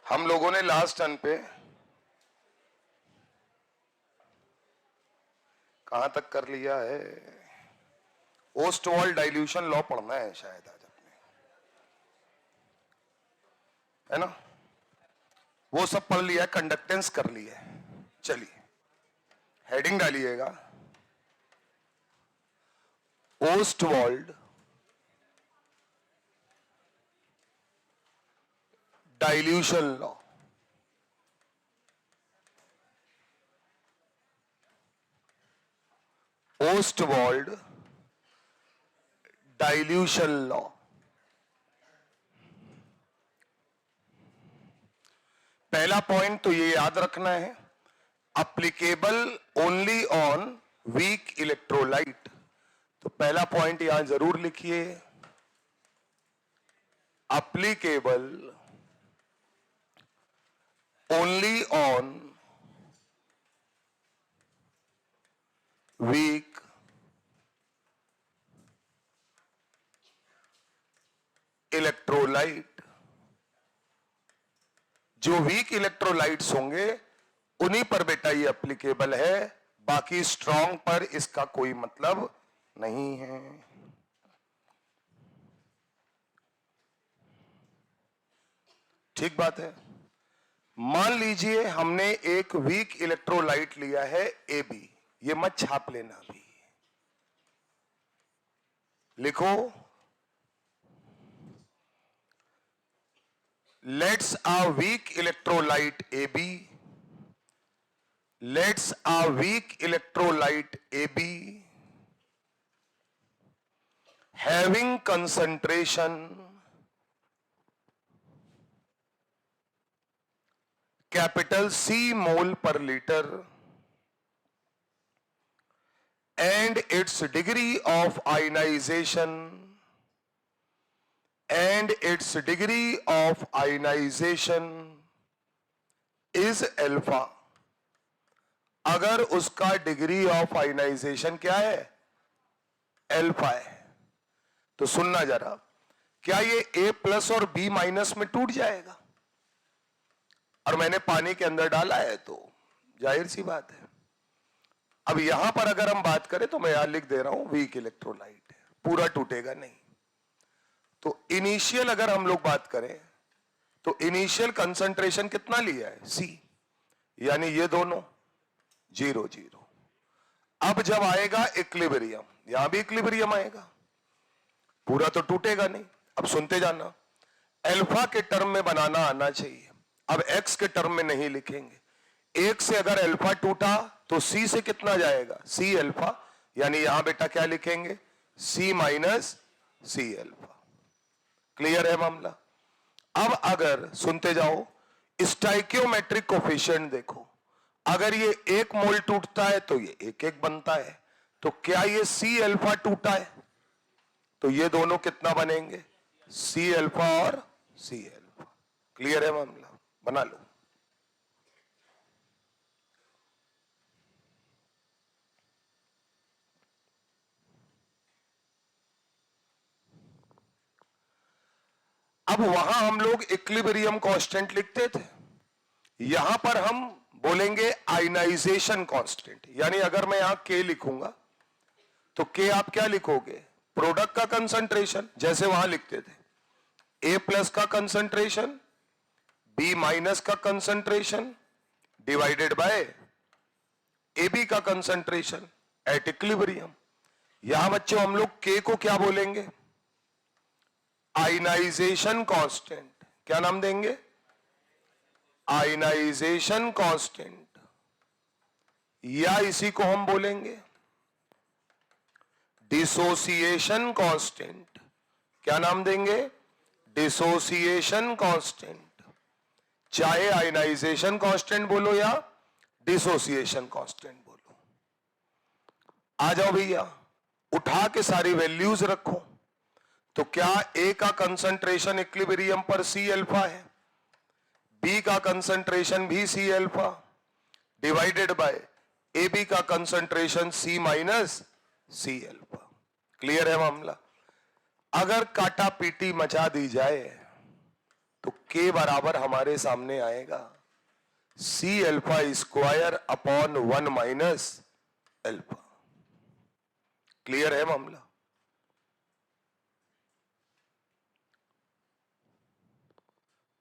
हम लोगों ने लास्ट टर्न पे कहां तक कर लिया है? ओस्टवाल्ड डाइल्यूशन लॉ पढ़ना है शायद आज अपने, है ना? वो सब पढ़ लिया, कंडक्टेंस कर लिया है। चलिए हेडिंग डालिएगा, Ostwald dilution law. Ostwald dilution law. पहला पॉइंट तो ये याद रखना है, applicable only on weak electrolyte. तो पहला पॉइंट यहां जरूर लिखिए, applicable only on weak electrolyte. जो वीक इलेक्ट्रोलाइट्स होंगे उन्हीं पर बेटा ये एप्लीकेबल है, बाकी स्ट्रॉन्ग पर इसका कोई मतलब नहीं है। ठीक बात है। मान लीजिए हमने एक वीक इलेक्ट्रोलाइट लिया है AB, ये मत छाप लेना अभी, लिखो let's a weak electrolyte AB, let's a weak electrolyte AB having concentration capital C mole per liter and its degree of ionization is alpha। अगर उसका डिग्री ऑफ आयनाइजेशन क्या है? अल्फा है। तो सुनना जरा, क्या ये A+ और B- में टूट जाएगा? और मैंने पानी के अंदर डाला है तो जाहिर सी बात है। अब यहां पर अगर हम बात करें तो मैं यहां लिख दे रहा हूं वीक इलेक्ट्रोलाइट है, पूरा टूटेगा नहीं। तो इनिशियल अगर हम लोग बात करें तो इनिशियल कंसंट्रेशन कितना लिया है? C, यानी ये दोनों 0 0। अब जब आएगा इक्विलिब्रियम, यहां भी इक्विलिब्रियम आएगा, पूरा तो टूटेगा नहीं। अब सुनते जाना, अल्फा के टर्म में बनाना आना चाहिए। अब एक्स के टर्म में नहीं लिखेंगे, एक से अगर अल्फा टूटा तो C से कितना जाएगा? C अल्फा, यानी यहां बेटा क्या लिखेंगे? C minus C alpha. Clear है मामला? अब अगर सुनते जाओ, स्टाइकियोमेट्रिक कोफिशिएंट देखो, अगर ये 1 मोल टूटता है तो ये 1 1 बनता है, तो क्या ये C अल्फा टूटा है? तो ये दोनों कितना बनेंगे? C अल्फा और C अल्फा। क्लियर है मामला? बना लो। अब वहां हम लोग इक्विलिब्रियम कांस्टेंट लिखते थे, यहां पर हम बोलेंगे आयनाइजेशन कांस्टेंट। यानी अगर मैं यहां K लिखूंगा तो K आप क्या लिखोगे? प्रोडक्ट का कंसंट्रेशन, जैसे वहां लिखते थे A+ का कंसंट्रेशन, B- का कंसंट्रेशन डिवाइडेड बाय AB का कंसंट्रेशन एट इक्विलिब्रियम। यहां बच्चों हम लोग K को क्या बोलेंगे? Ionisation constant. क्या नाम देंगे? आयनाइजेशन कांस्टेंट, या इसी को हम बोलेंगे डिसोसिएशन कांस्टेंट। क्या नाम देंगे? Dissociation constant. चाहे आयनाइजेशन कांस्टेंट बोलो या डिसोसिएशन कांस्टेंट बोलो। आ जाओ भैया, उठा के सारी वैल्यूज रखो। तो क्या A का कंसंट्रेशन इक्विलिब्रियम पर C अल्फा है, B का कंसंट्रेशन भी C alpha divided by AB का concentration C minus C alpha. Clear है मामला? अगर काटा पीटी मचा दी जाए तो K बराबर हमारे सामने आएगा C alpha square upon 1 minus alpha. Clear है मामला?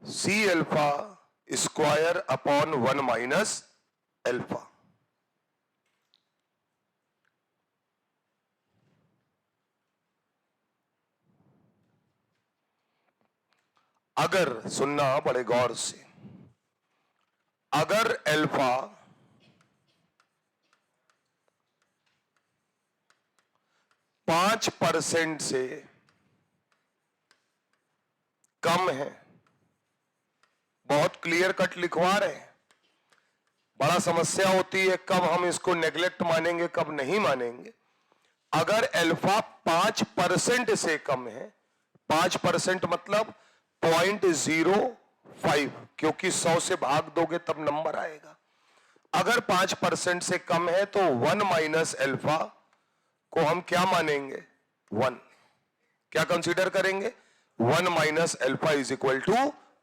C alpha square upon 1 minus alpha. अगर सुनना बड़े गौर से, अगर अल्फा पांच % से कम है, बहुत क्लियर कट लिखवा रहे हैं, बड़ा समस्या होती है कब हम इसको नेग्लेक्ट मानेंगे कब नहीं मानेंगे। अगर अल्फा 5% से कम है, 5% मतलब 0.05, क्योंकि 100 से भाग दोगे तब नंबर आएगा। अगर 5% से कम है तो 1 माइनस अल्फा को हम क्या मानेंगे? 1। क्या कंसीडर करेंगे? 1 minus alpha is equal to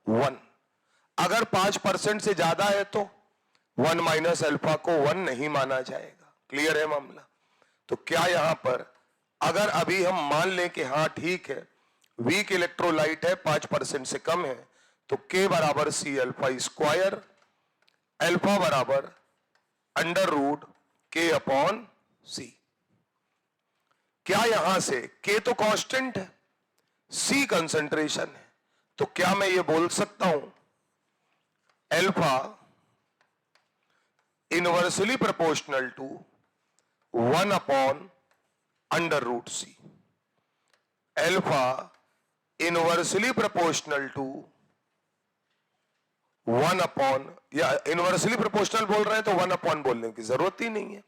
1। अगर 5% से ज्यादा है तो 1 माइनस अल्फा को 1 नहीं माना जाएगा। क्लियर है मामला? तो क्या यहां पर अगर अभी हम मान लें कि हां ठीक है, वीक इलेक्ट्रोलाइट है, 5% से कम है, तो K बराबर C अल्फा स्क्वायर, अल्फा बराबर √K अपॉन C। क्या यहां से K तो कांस्टेंट है, C कंसंट्रेशन है, तो क्या मैं ये बोल सकता हूं alpha inversely proportional to 1 upon √C, alpha inversely proportional to 1 upon, या इनवर्सली प्रोपोर्शनल बोल रहे हैं तो 1 अपॉन बोलने की जरूरत ही नहीं है,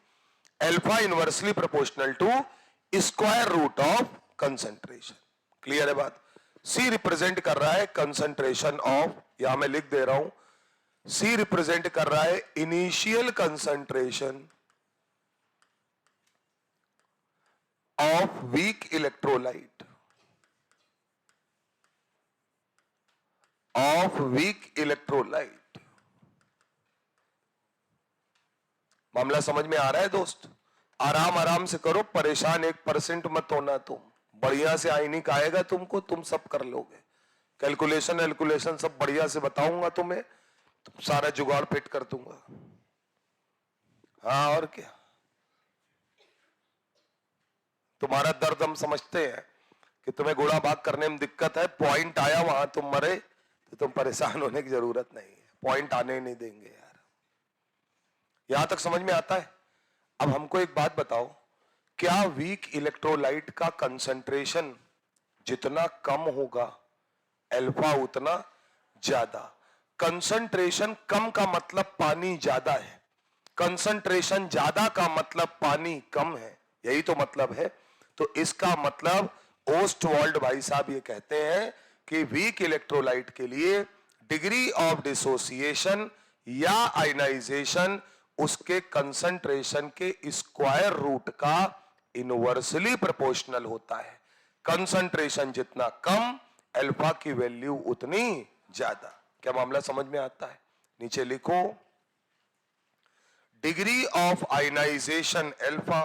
alpha inversely proportional to square root of concentration. Clear है बात? C रिप्रेजेंट कर रहा है कंसंट्रेशन ऑफ, यहां मैं लिख दे रहा हूं, C रिप्रेजेंट कर रहा है initial concentration of weak electrolyte, of weak electrolyte. मामला समझ में आ रहा है दोस्त? आराम आराम से करो, परेशान 1% मत होना तुम, बढ़िया से आईनिक आएगा तुमको, तुम सब कर लोगे। कैलकुलेशन सब बढ़िया से बताऊंगा तुम्हें, तुम सारा जुगाड़ फिट कर दूंगा। हाँ और क्या, तुम्हारा दर्द हम समझते हैं कि तुम्हें गुणा भाग करने में दिक्कत है, पॉइंट आया वहां तुम मरे, तो तुम परेशान होने की जरूरत नहीं है, पॉइंट आने नहीं देंगे यार। यहां तक समझ में आता है? अब हमको एक बात बताओ, क्या वीक इलेक्ट्रोलाइट का कंसंट्रेशन जितना कम होगा अल्फा उतना ज्यादा? कंसंट्रेशन कम का मतलब पानी ज्यादा है, कंसंट्रेशन ज्यादा का मतलब पानी कम है, यही तो मतलब है। तो इसका मतलब ओस्टवाल्ड भाई साहब ये कहते हैं कि वीक इलेक्ट्रोलाइट के लिए डिग्री ऑफ डिसोसिएशन या आयनाइजेशन उसके कंसंट्रेशन के स्क्वायर रूट का इनवर्सली प्रोपोर्शनल होता है। कंसंट्रेशन जितना कम अल्फा की वैल्यू उतनी ज्यादा। क्या मामला समझ में आता है? नीचे लिखो, degree of ionisation alpha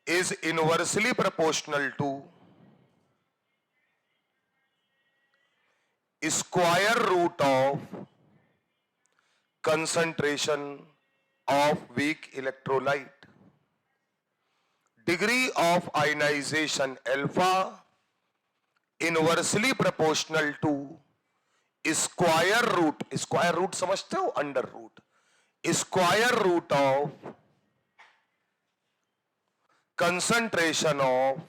is inversely proportional to square root of concentration of weak electrolyte. Degree of ionization alpha inversely proportional to square root समझते हो? Under root, square root of concentration of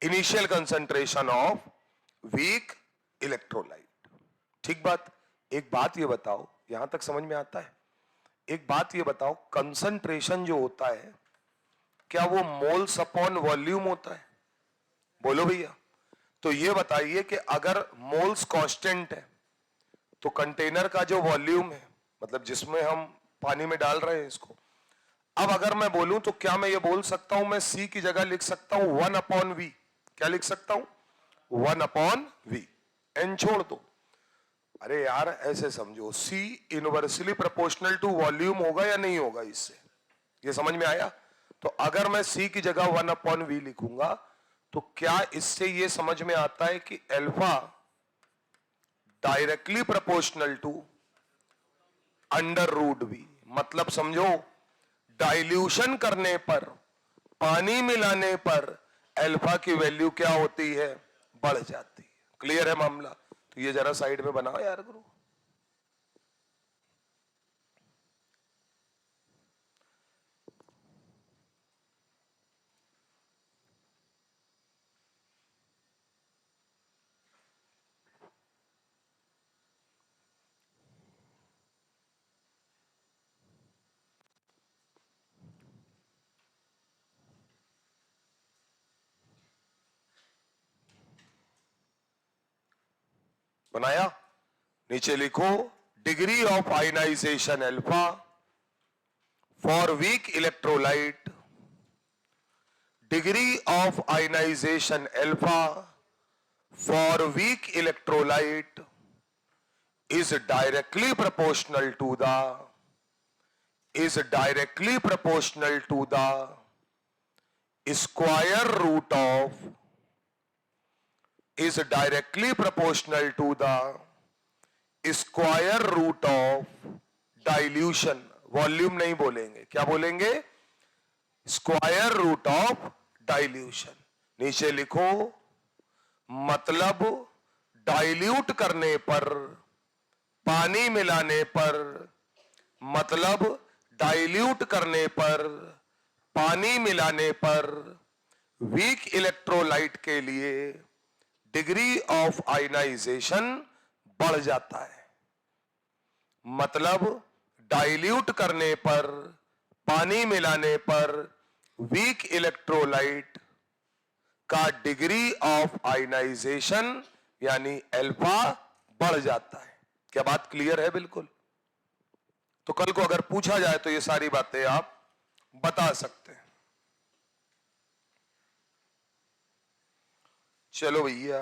initial concentration of weak electrolyte. ठीक बात? एक बात ये बताओ, यहां तक समझ में आता है? एक बात ये बताओ, कंसंट्रेशन जो होता है क्या वो मोल्स अपॉन वॉल्यूम होता है? बोलो भैया। तो ये बताइए कि अगर मोल्स कांस्टेंट है तो कंटेनर का जो वॉल्यूम है, मतलब जिसमें हम पानी में डाल रहे हैं इसको, अब अगर मैं बोलूं तो क्या मैं ये बोल सकता हूं, मैं C की जगह लिख सकता हूं 1/V। क्या लिख सकता हूं? 1/V। N छोड़ दो। अरे यार ऐसे समझो, C inversely proportional to volume होगा या नहीं होगा? इससे ये समझ में आया? तो अगर मैं C की जगह 1/V लिखूंगा तो क्या इससे ये समझ में आता है कि alpha directly proportional to √V। मतलब समझो, डाइल्यूशन करने पर, पानी मिलाने पर अल्फा की वैल्यू क्या होती है? बढ़ जाती है। क्लियर है मामला? तो ये जरा साइड में बनाओ यार गुरु। बनाया? नीचे लिखो degree of ionisation alpha for weak electrolyte. Degree of ionisation alpha for weak electrolyte is directly proportional to the square root of dilution. Volume नहीं बोलेंगे, क्या बोलेंगे? Square root of dilution. नीचे लिखो मतलब डाइल्यूट करने पर, पानी मिलाने पर, मतलब डाइल्यूट करने पर, पानी मिलाने पर वीक इलेक्ट्रोलाइट के लिए डिग्री ऑफ आयनाइजेशन बढ़ जाता है। मतलब डाइल्यूट करने पर, पानी मिलाने पर वीक इलेक्ट्रोलाइट का डिग्री ऑफ आयनाइजेशन यानी अल्फा बढ़ जाता है। क्या बात क्लियर है? बिल्कुल। तो कल को अगर पूछा जाए तो ये सारी बातें आप बता सकते हैं। चलो भैया,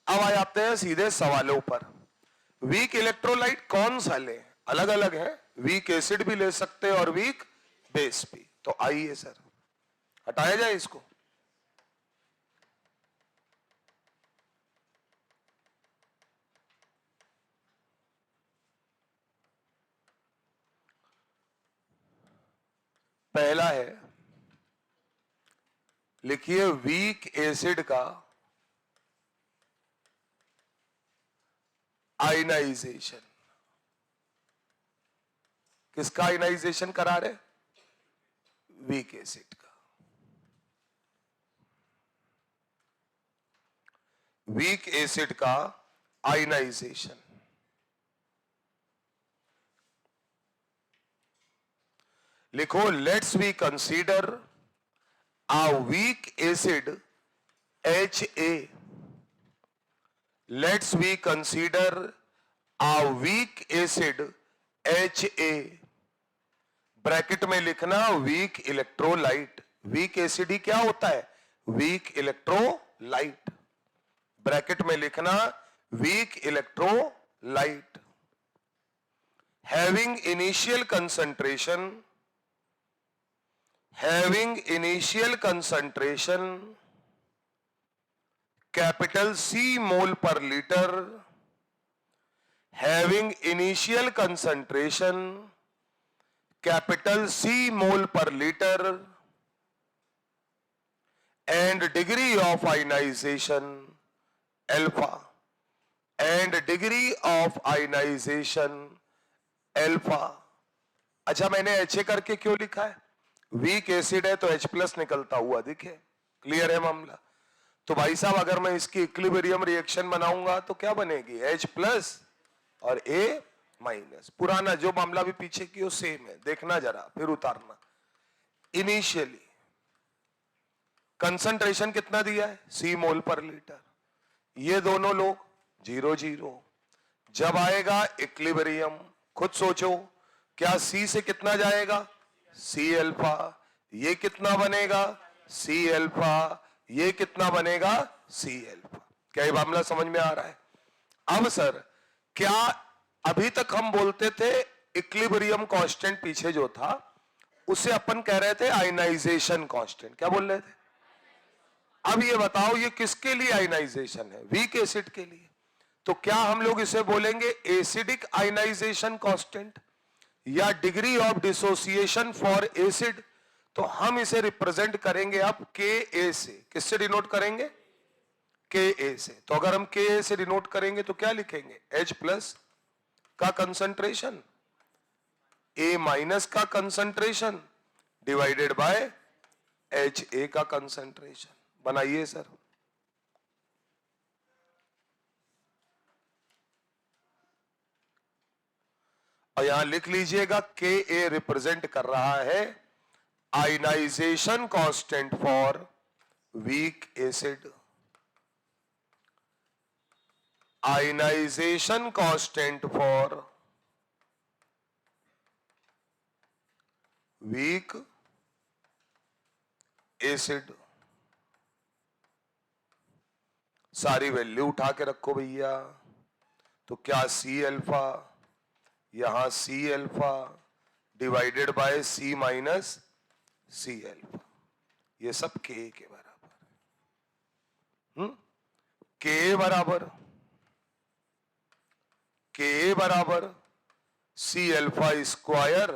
अब आ जाते हैं सीधे सवालों पर। वीक इलेक्ट्रोलाइट कौन सा ले? अलग अलग है, वीक एसिड भी ले सकते हैं और वीक बेस भी। तो आइए सर, हटाया जाए इसको। पहला है, लिखिए वीक एसिड का आयनाइजेशन। किसका आयनाइजेशन करा रहे? वीक एसिड का। वीक एसिड का आयनाइजेशन। लिखो let's we consider a weak acid Ha. Let's we consider a weak acid Ha। Bracket में लिखना वीक इलेक्ट्रोलाइट। वीक एसिड ही क्या होता है? Weak electrolyte. ब्रैकेट में लिखना weak electrolyte having initial concentration capital C mole per litre, having initial concentration capital C mole per litre and degree of ionisation alpha, and degree of ionisation alpha. अच्छा, मैंने HA करके क्यों लिखा है? Weak acid है तो H+ निकलता हुआ दिखे। क्लियर है मामला? तो भाई साहब, अगर मैं इसकी इक्विलिब्रियम रिएक्शन बनाऊंगा तो क्या बनेगी? H+ और A-। पुराना जो मामला भी पीछे की वो सेम है, देखना जरा फिर उतारना। इनिशियली कंसंट्रेशन कितना दिया है? C mole per litre. ये दोनों लोग 0-0। जब आएगा इक्विलिब्रियम, खुद सोचो, क्या C से कितना जाएगा? सी अल्फा, ये कितना बनेगा सी अल्फा, ये कितना बनेगा सी अल्फा। क्या ये मामला समझ में आ रहा है? अब सर क्या अभी तक हम बोलते थे इक्विलिब्रियम कांस्टेंट, पीछे जो था उसे अपन कह रहे थे आयनाइजेशन कांस्टेंट, क्या बोल रहे थे? अब ये बताओ ये किसके लिए आयनाइजेशन है? वीक एसिड के लिए। तो क्या हम लोग इसे बोलेंगे एसिडिक आयनाइजेशन कांस्टेंट या degree of dissociation for acid? तो हम इसे रिप्रेजेंट करेंगे अब के ए से। किससे डिनोट करेंगे? के ए से। तो अगर हम के ए से डिनोट करेंगे तो क्या लिखेंगे? H प्लस का कंसंट्रेशन ए माइनस का concentration divided by H A का कंसंट्रेशन। बनाइए सर। और यहां लिख लीजिएगा के ए रिप्रेजेंट कर रहा है ionisation constant for weak acid. Ionisation constant for weak acid. सारी वैल्यू उठा के रखो भैया। तो क्या सी अल्फा, यहां C alpha divided by C minus C alpha, ये सब के के बराबर। के बराबर C alpha square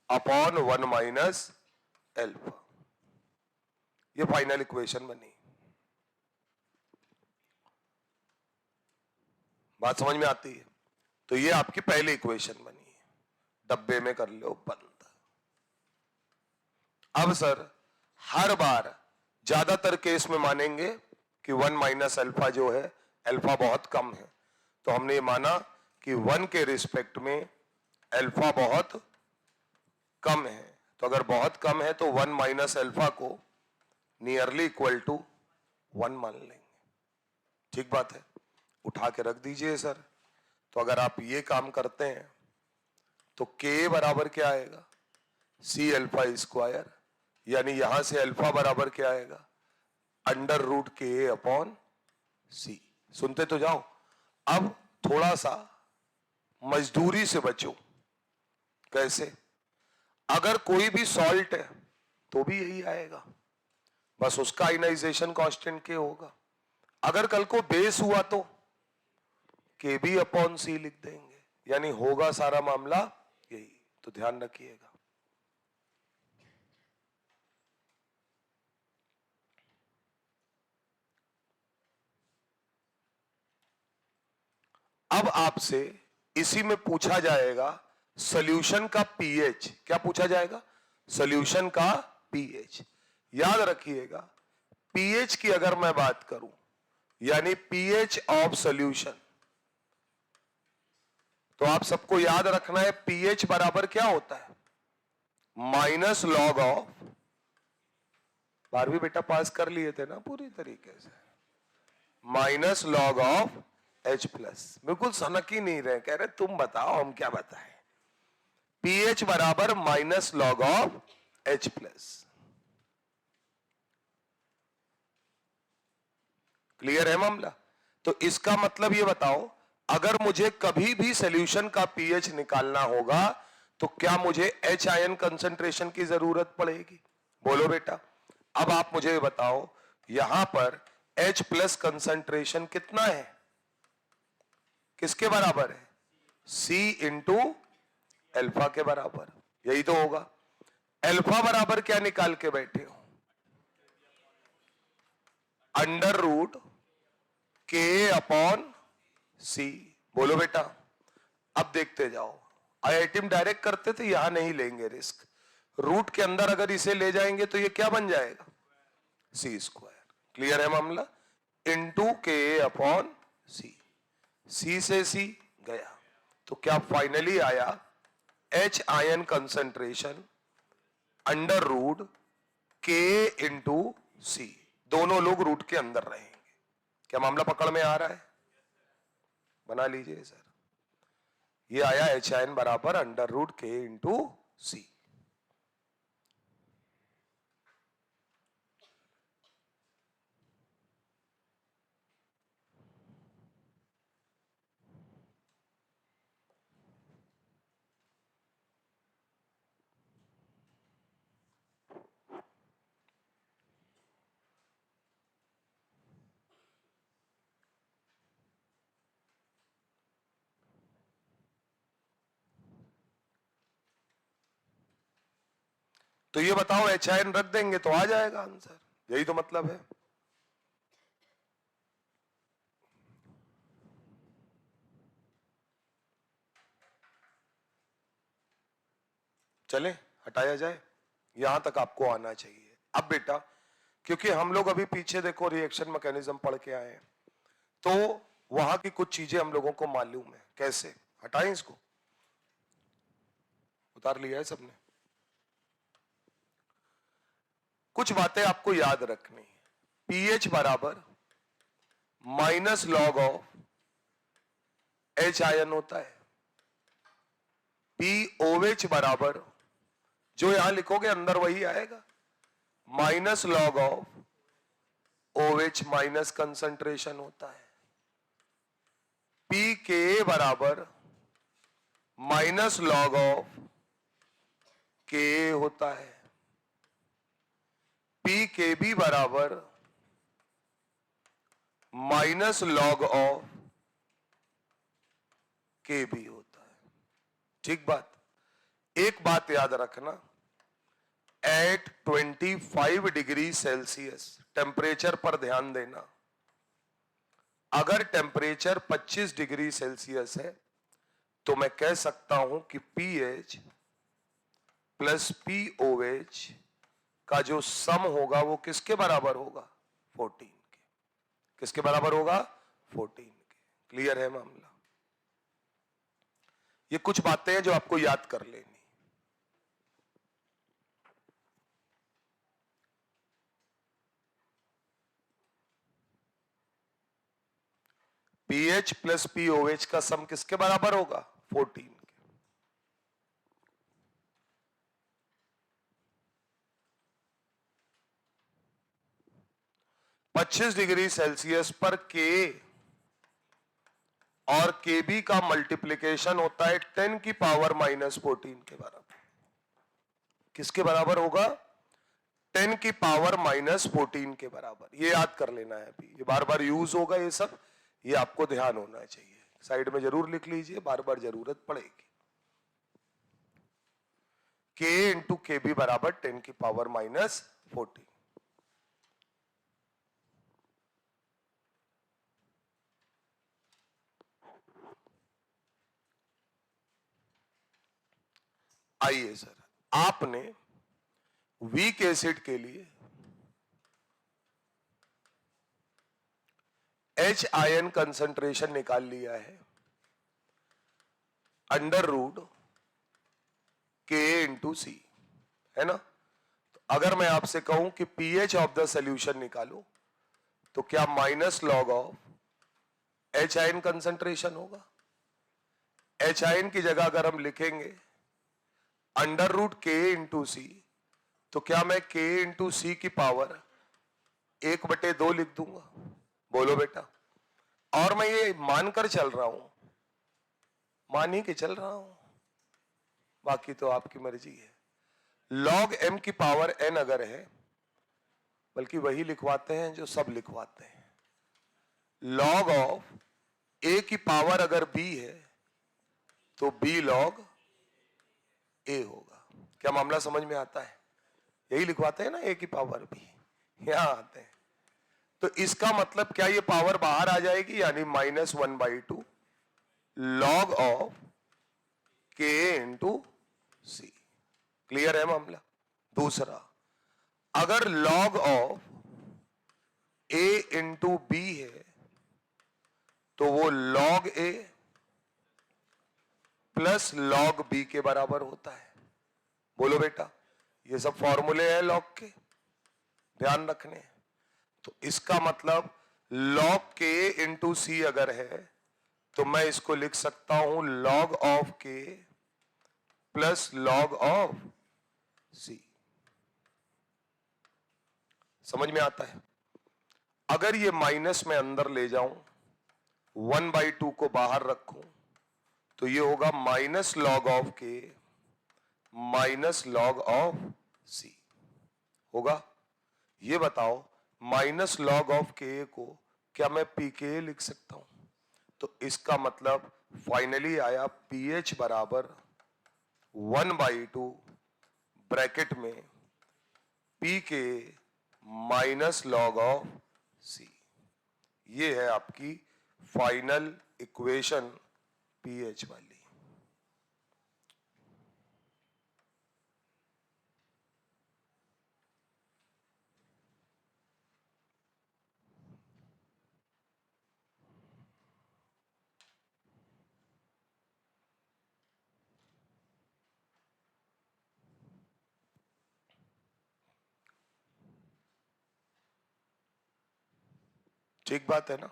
upon 1 minus alpha. ये फाइनल इक्वेशन बनी। बात समझ में आती है? तो ये आपकी पहली इक्वेशन बनी है, डब्बे में कर लो बंद। अब सर हर बार ज्यादातर केस में मानेंगे कि 1 माइनस अल्फा जो है, अल्फा बहुत कम है, तो हमने ये माना कि 1 के रिस्पेक्ट में अल्फा बहुत कम है। तो अगर बहुत कम है तो 1 माइनस अल्फा को नियरली इक्वल टू 1 मान लेंगे। ठीक बात है, उठा के रख दीजिए सर। तो अगर आप ये काम करते हैं तो के बराबर क्या आएगा? सी अल्फा स्क्वायर, यानी यहां से अल्फा बराबर क्या आएगा? अंडर रूट के अपॉन सी। सुनते तो जाओ। अब थोड़ा सा मजदूरी से बचो। कैसे? अगर कोई भी सॉल्ट है तो भी यही आएगा, बस उसका आयनाइजेशन कांस्टेंट के होगा। अगर कल को बेस हुआ तो के बी अपॉन सी लिख देंगे, यानी होगा सारा मामला यही। तो ध्यान रखिएगा। अब आपसे इसी में पूछा जाएगा सॉल्यूशन का पीएच। क्या पूछा जाएगा? सॉल्यूशन का पीएच। याद रखिएगा, पीएच की अगर मैं बात करूं, यानी पीएच ऑफ सॉल्यूशन, तो आप सबको याद रखना है पीएच बराबर क्या होता है? माइनस लॉग ऑफ, 12वीं बेटा पास कर लिए थे ना पूरी तरीके से, minus log of H plus. बिल्कुल सनक ही नहीं रहे, कह रहे तुम बताओ हम क्या बताएं। पीएच बराबर minus log of H plus. Clear है मामला? तो इसका मतलब ये बताओ, अगर मुझे कभी भी सॉल्यूशन का पीएच निकालना होगा तो क्या मुझे H आयन कंसंट्रेशन की जरूरत पड़ेगी? बोलो बेटा। अब आप मुझे बताओ, यहां पर H प्लस कंसंट्रेशन कितना है? किसके बराबर है? C इंटू अल्फा के बराबर। यही तो होगा। अल्फा बराबर क्या निकाल के बैठे हो? अंडर रूट के अपॉन सी। बोलो बेटा। अब देखते जाओ, आईआईटी में डायरेक्ट करते थे, यहां नहीं लेंगे रिस्क। रूट के अंदर अगर इसे ले जाएंगे तो ये क्या बन जाएगा? सी स्क्वायर। क्लियर है मामला? इंटू के अपॉन सी। सी से सी गया, तो क्या फाइनली आया? H ion concentration under root के इंटू सी। दोनों लोग रूट के अंदर रहेंगे। क्या मामला पकड़ में आ रहा है? बना लीजिए सर। ये आया H आयन बराबर अंडर रूट के इंटू सी। तो ये बताओ HIN रख देंगे तो आ जाएगा आंसर, यही तो मतलब है। चले हटाया जाए, यहां तक आपको आना चाहिए। अब बेटा क्योंकि हम लोग अभी पीछे देखो रिएक्शन मैकेनिज्म पढ़ के आए हैं, तो वहां की कुछ चीजें हम लोगों को मालूम है। कैसे हटाएं इसको, उतार लिया है सबने। कुछ बातें आपको याद रखनी है। पीएच बराबर माइनस लॉग ऑफ HIN होता है। POH बराबर जो यहां लिखोगे अंदर वही आएगा, minus log of OH minus concentration होता है। PKA बराबर माइनस लॉग ऑफ KA होता है। PKB बराबर माइनस लॉग ऑफ KB होता है। ठीक बात। एक बात याद रखना, एट 25 डिग्री सेल्सियस टेम्परेचर पर ध्यान देना। अगर टेम्परेचर 25 डिग्री सेल्सियस है तो मैं कह सकता हूं कि पीएच प्लस POH का जो सम होगा वो किसके बराबर होगा, 14 के। किसके बराबर होगा, 14 के। क्लियर है मामला। ये कुछ बातें हैं जो आपको याद कर लेनी। पीएच प्लस POH का सम किसके बराबर होगा, 14 के। पच्चीस डिग्री सेल्सियस पर K और KB का मल्टीप्लीकेशन होता है 10 की पावर माइनस 14 के बराबर। किसके बराबर होगा, 10 की पावर माइनस 14 के बराबर। ये याद कर लेना है, अभी ये बार बार यूज होगा ये सब, ये आपको ध्यान होना चाहिए। साइड में जरूर लिख लीजिए, बार बार जरूरत पड़ेगी। K इंटू KB बराबर 10 की पावर माइनस 14। आइए सर, आपने वीक एसिड के लिए HIN कंसंट्रेशन निकाल लिया है अंडर रूट K इंटू सी, है ना। तो अगर मैं आपसे कहूं कि पीएच ऑफ द सोल्यूशन निकालो तो क्या minus log of HIN concentration होगा। HIN की जगह अगर हम लिखेंगे अंडर रूट K इंटू सी, तो क्या मैं K इंटू सी की पावर 1/2 लिख दूंगा। बोलो बेटा। और मैं ये मानकर चल रहा हूं, मान ही के चल रहा हूं, बाकी तो आपकी मर्जी है। लॉग M की पावर N अगर है, बल्कि वही लिखवाते हैं जो सब लिखवाते हैं, लॉग ऑफ A की पावर अगर B है तो B लॉग A होगा। क्या मामला समझ में आता है, यही लिखवाते हैं ना, A की पावर B, यहां आते हैं। तो इसका मतलब क्या ये पावर बाहर आ जाएगी, यानी -1/2 लॉग ऑफ K इंटू सी। क्लियर है मामला। दूसरा, अगर log of A into B है तो वो log A plus log B के बराबर होता है। बोलो बेटा, ये सब फॉर्मूले हैं लॉग के, ध्यान रखने। तो इसका मतलब लॉग K इंटू सी अगर है तो मैं इसको लिख सकता हूं log of K plus log of C। समझ में आता है। अगर ये माइनस में अंदर ले जाऊं, 1/2 को बाहर रखूं, तो ये होगा minus log of K minus log of C होगा। ये बताओ, माइनस लॉग ऑफ K को क्या मैं PK लिख सकता हूं। तो इसका मतलब फाइनली आया पीएच बराबर 1/2 ब्रैकेट में पी के माइनस लॉग ऑफ सी। ये है आपकी फाइनल इक्वेशन पीएच वाली। ठीक बात है ना?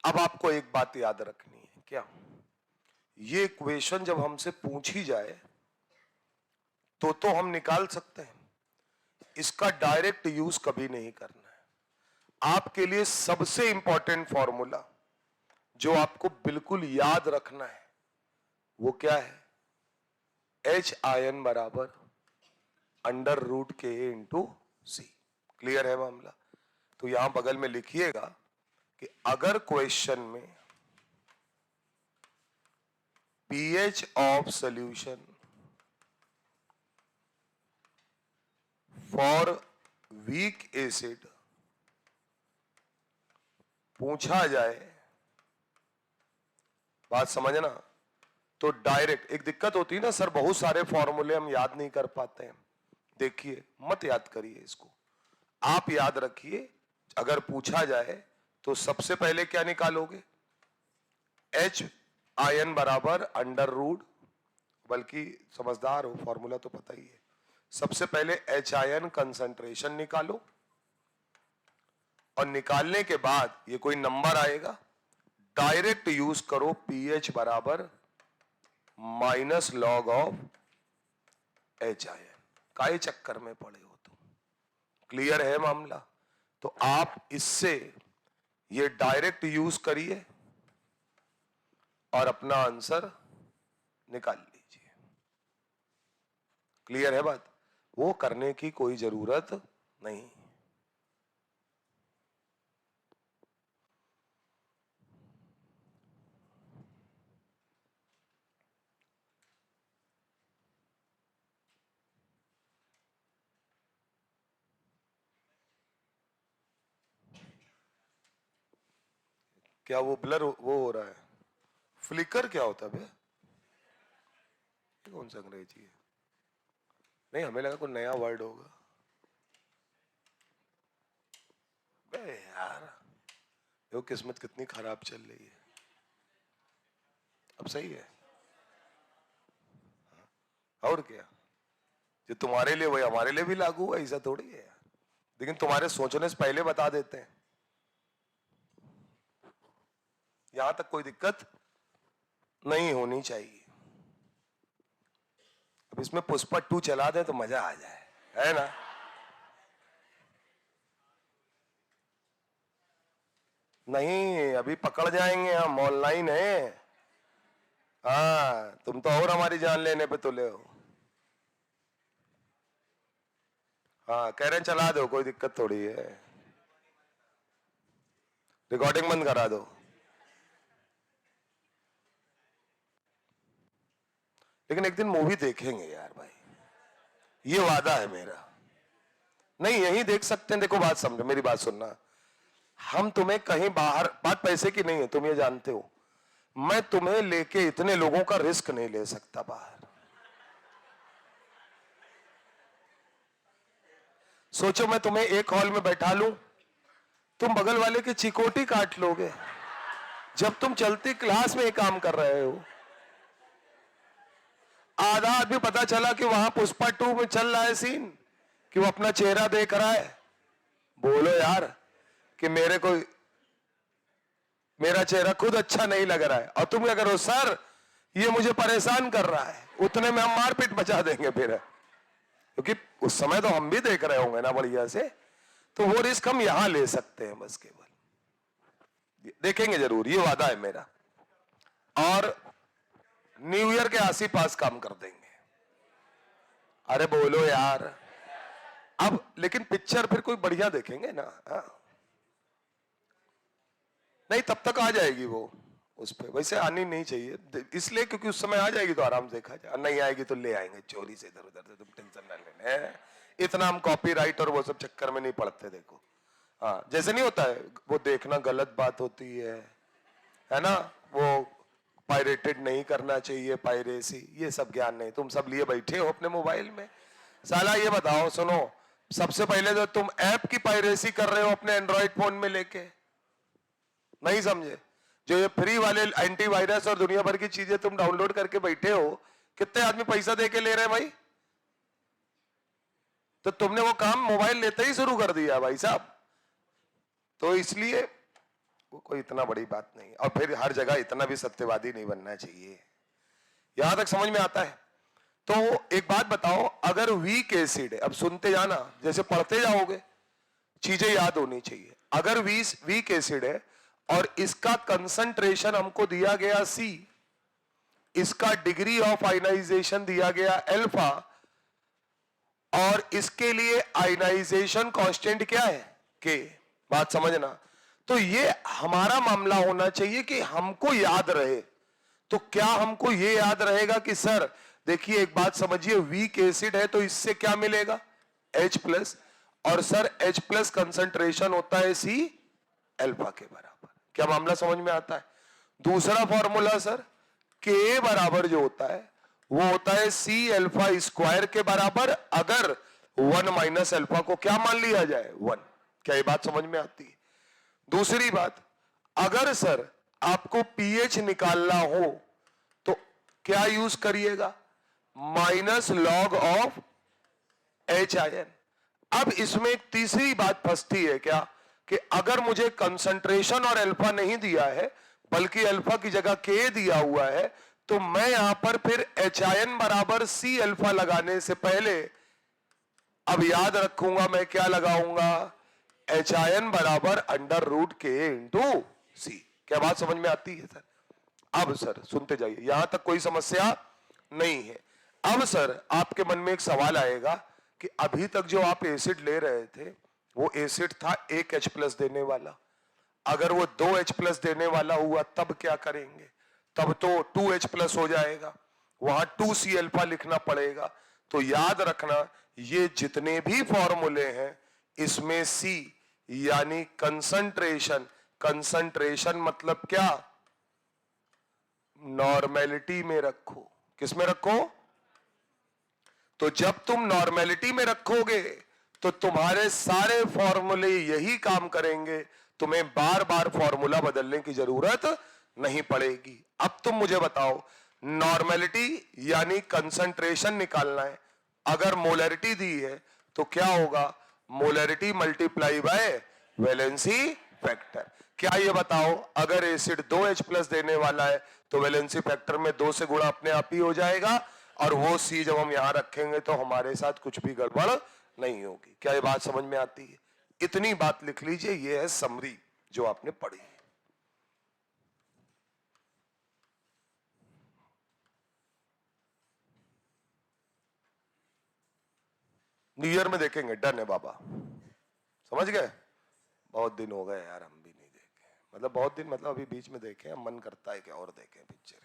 अब आपको एक बात याद रखनी है। क्या? ये इक्वेशन जब हमसे पूछी जाए तो हम निकाल सकते हैं, इसका डायरेक्ट यूज कभी नहीं करना है। आपके लिए सबसे इंपॉर्टेंट फॉर्मूला जो आपको बिल्कुल याद रखना है वो क्या है? एच आई एन बराबर अंडर रूट के इंटू सी। क्लियर है मामला? तो यहां बगल में लिखिएगा कि अगर क्वेश्चन में pH of solution for weak acid पूछा जाए, बात समझना, तो डायरेक्ट एक दिक्कत होती है ना सर, बहुत सारे फॉर्मूले हम याद नहीं कर पाते हैं। देखिए, मत याद करिए इसको, आप याद रखिए। अगर पूछा जाए तो सबसे पहले क्या निकालोगे? एच आई एन बराबर अंडर रूट, बल्कि समझदार हो, फॉर्मूला तो पता ही है। सबसे पहले एच आई एन कंसंट्रेशन निकालो, और निकालने के बाद ये कोई नंबर आएगा, डायरेक्ट यूज करो पीएच बराबर minus log of H I N. काहे चक्कर में पड़े हो तुम? क्लियर है मामला? तो आप इससे ये डायरेक्ट यूज करिए और अपना आंसर निकाल लीजिए। क्लियर है बात? वो करने की कोई जरूरत नहीं। क्या वो ब्लर वो हो रहा है? फ्लिकर क्या होता है भैया? कौन सा अंग्रेजी है? नहीं, हमें लगा कोई नया वर्ड होगा। बे यार, देखो किस्मत कितनी खराब चल रही है। अब सही है? और क्या, जो तुम्हारे लिए वही हमारे लिए भी लागू है, ऐसा थोड़ी है। लेकिन तुम्हारे सोचने से पहले बता देते हैं। यहां तक कोई दिक्कत नहीं होनी चाहिए। अब इसमें पुष्पा 2 चला दे तो मजा आ जाए, है ना? नहीं, अभी पकड़ जाएंगे हम, ऑनलाइन है। हाँ, तुम तो और हमारी जान लेने पे तुले हो। हाँ, कह रहे हैं चला दो, कोई दिक्कत थोड़ी है। रिकॉर्डिंग बंद करा दो। लेकिन एक दिन मूवी देखेंगे यार भाई, ये वादा है मेरा। नहीं, यही देख सकते हैं। देखो बात समझो, मेरी बात सुनना। हम तुम्हें कहीं बाहर, बात पैसे की नहीं है, तुम ये जानते हो। मैं तुम्हें लेके इतने लोगों का रिस्क नहीं ले सकता बाहर। सोचो मैं तुम्हें एक हॉल में बैठा लूं, तुम बगल वाले की चिकोटी काट लोगे जब तुम चलती क्लास में काम कर रहे हो। आधा आदमी पता चला कि वहां पुष्पा 2 में चल रहा है सीन, कि वो अपना चेहरा देख रहा है। बोलो यार कि मेरा चेहरा खुद अच्छा नहीं लग रहा है, और तुम क्या करो, सर ये मुझे परेशान कर रहा है, उतने में हम मारपीट मचा देंगे फिर। क्योंकि उस समय तो हम भी देख रहे होंगे ना बढ़िया से, तो वो रिस्क हम यहां ले सकते हैं बस। केवल देखेंगे जरूर, ये वादा है मेरा। और न्यू ईयर के आसी पास काम कर देंगे। अरे बोलो यार। अब लेकिन पिक्चर फिर कोई बढ़िया देखेंगे ना। हाँ, नहीं, तब तक आ जाएगी वो उस पे, वैसे आनी नहीं चाहिए इसलिए क्योंकि उस समय आ जाएगी तो आराम से देखा जाए, नहीं आएगी तो ले आएंगे चोरी से इधर उधर से, तुम टेंशन ना लेना। इतना हम कॉपीराइट और वो सब चक्कर में नहीं पड़ते। देखो हाँ, जैसे नहीं होता है वो देखना गलत बात होती है ना, वो पायरेटेड नहीं करना चाहिए, पायरेसी, ये सब ज्ञान नहीं, तुम सब लिए बैठे हो अपने मोबाइल में। साला ये बताओ, सुनो, सबसे पहले तो तुम ऐप की पायरेसी कर रहे हो अपने एंड्रॉइड फोन में लेके, नहीं समझे? जो ये फ्री वाले एंटीवायरस और दुनिया भर की चीजें तुम डाउनलोड करके बैठे हो, कितने आदमी पैसा देके ले रहे हैं भाई? तो तुमने वो काम मोबाइल लेते ही शुरू कर दिया भाई साहब। तो इसलिए वो कोई इतना बड़ी बात नहीं, और फिर हर जगह इतना भी सत्यवादी नहीं बनना चाहिए। यहां तक समझ में आता है? तो एक बात बताओ, अगर वीक एसिड है, अब सुनते जाना, जैसे पढ़ते जाओगे चीजें याद होनी चाहिए। अगर वीक एसिड है और इसका कंसंट्रेशन हमको दिया गया C, इसका डिग्री ऑफ आयनाइजेशन दिया गया अल्फा, और इसके लिए आयनाइजेशन कांस्टेंट क्या है? K। बात समझना। तो ये हमारा मामला होना चाहिए कि हमको याद रहे। तो क्या हमको ये याद रहेगा कि सर देखिए एक बात समझिए, वीक एसिड है तो इससे क्या मिलेगा? H+, और सर H+ कंसंट्रेशन होता है C अल्फा के बराबर। क्या मामला समझ में आता है? दूसरा फॉर्मूला सर, K बराबर जो होता है वो होता है C अल्फा स्क्वायर के बराबर, अगर 1 माइनस अल्फा को क्या मान लिया जाए? 1। क्या ये बात समझ में आती है? दूसरी बात, अगर सर आपको pH निकालना हो तो क्या यूज करिएगा? Minus log of HIN। अब इसमें एक तीसरी बात फंसती है क्या, कि अगर मुझे कंसंट्रेशन और अल्फा नहीं दिया है बल्कि अल्फा की जगह K दिया हुआ है, तो मैं यहां पर फिर HIN बराबर C अल्फा लगाने से पहले अब याद रखूंगा मैं क्या लगाऊंगा? HIN बराबर √K इंटू C। क्या बात समझ में आती है सर? अब सर सुनते जाइए, यहां तक कोई समस्या नहीं है। अब सर आपके मन में एक सवाल आएगा कि अभी तक जो आप एसिड ले रहे थे वो एसिड था 1 H+ देने वाला, अगर वो 2 H+ देने वाला हुआ तब क्या करेंगे? तब तो 2 H+ हो जाएगा, वहां 2C अल्फा लिखना पड़ेगा। तो याद रखना, ये जितने भी फॉर्मूले हैं इसमें C यानी कंसंट्रेशन, कंसंट्रेशन मतलब क्या? नॉर्मेलिटी में रखो। किस में रखो? तो जब तुम नॉर्मेलिटी में रखोगे तो तुम्हारे सारे फॉर्मूले यही काम करेंगे, तुम्हें बार बार फॉर्मूला बदलने की जरूरत नहीं पड़ेगी। अब तुम मुझे बताओ, नॉर्मेलिटी यानी कंसंट्रेशन निकालना है, अगर मोलरिटी दी है तो क्या होगा? Molarity multiply by valency factor. क्या ये बताओ, अगर एसिड 2 H+ देने वाला है तो वैलेंसी फैक्टर में 2 से गुणा अपने आप ही हो जाएगा, और वो C जब हम यहां रखेंगे तो हमारे साथ कुछ भी गड़बड़ नहीं होगी। क्या ये बात समझ में आती है? इतनी बात लिख लीजिए, ये है समरी जो आपने पढ़ी। न्यू ईयर में देखेंगे, डन है बाबा, समझ गए? बहुत दिन हो गए यार, हम भी नहीं देखे, मतलब बहुत दिन, मतलब अभी बीच में देखे, मन करता है कि और देखें पिक्चरें।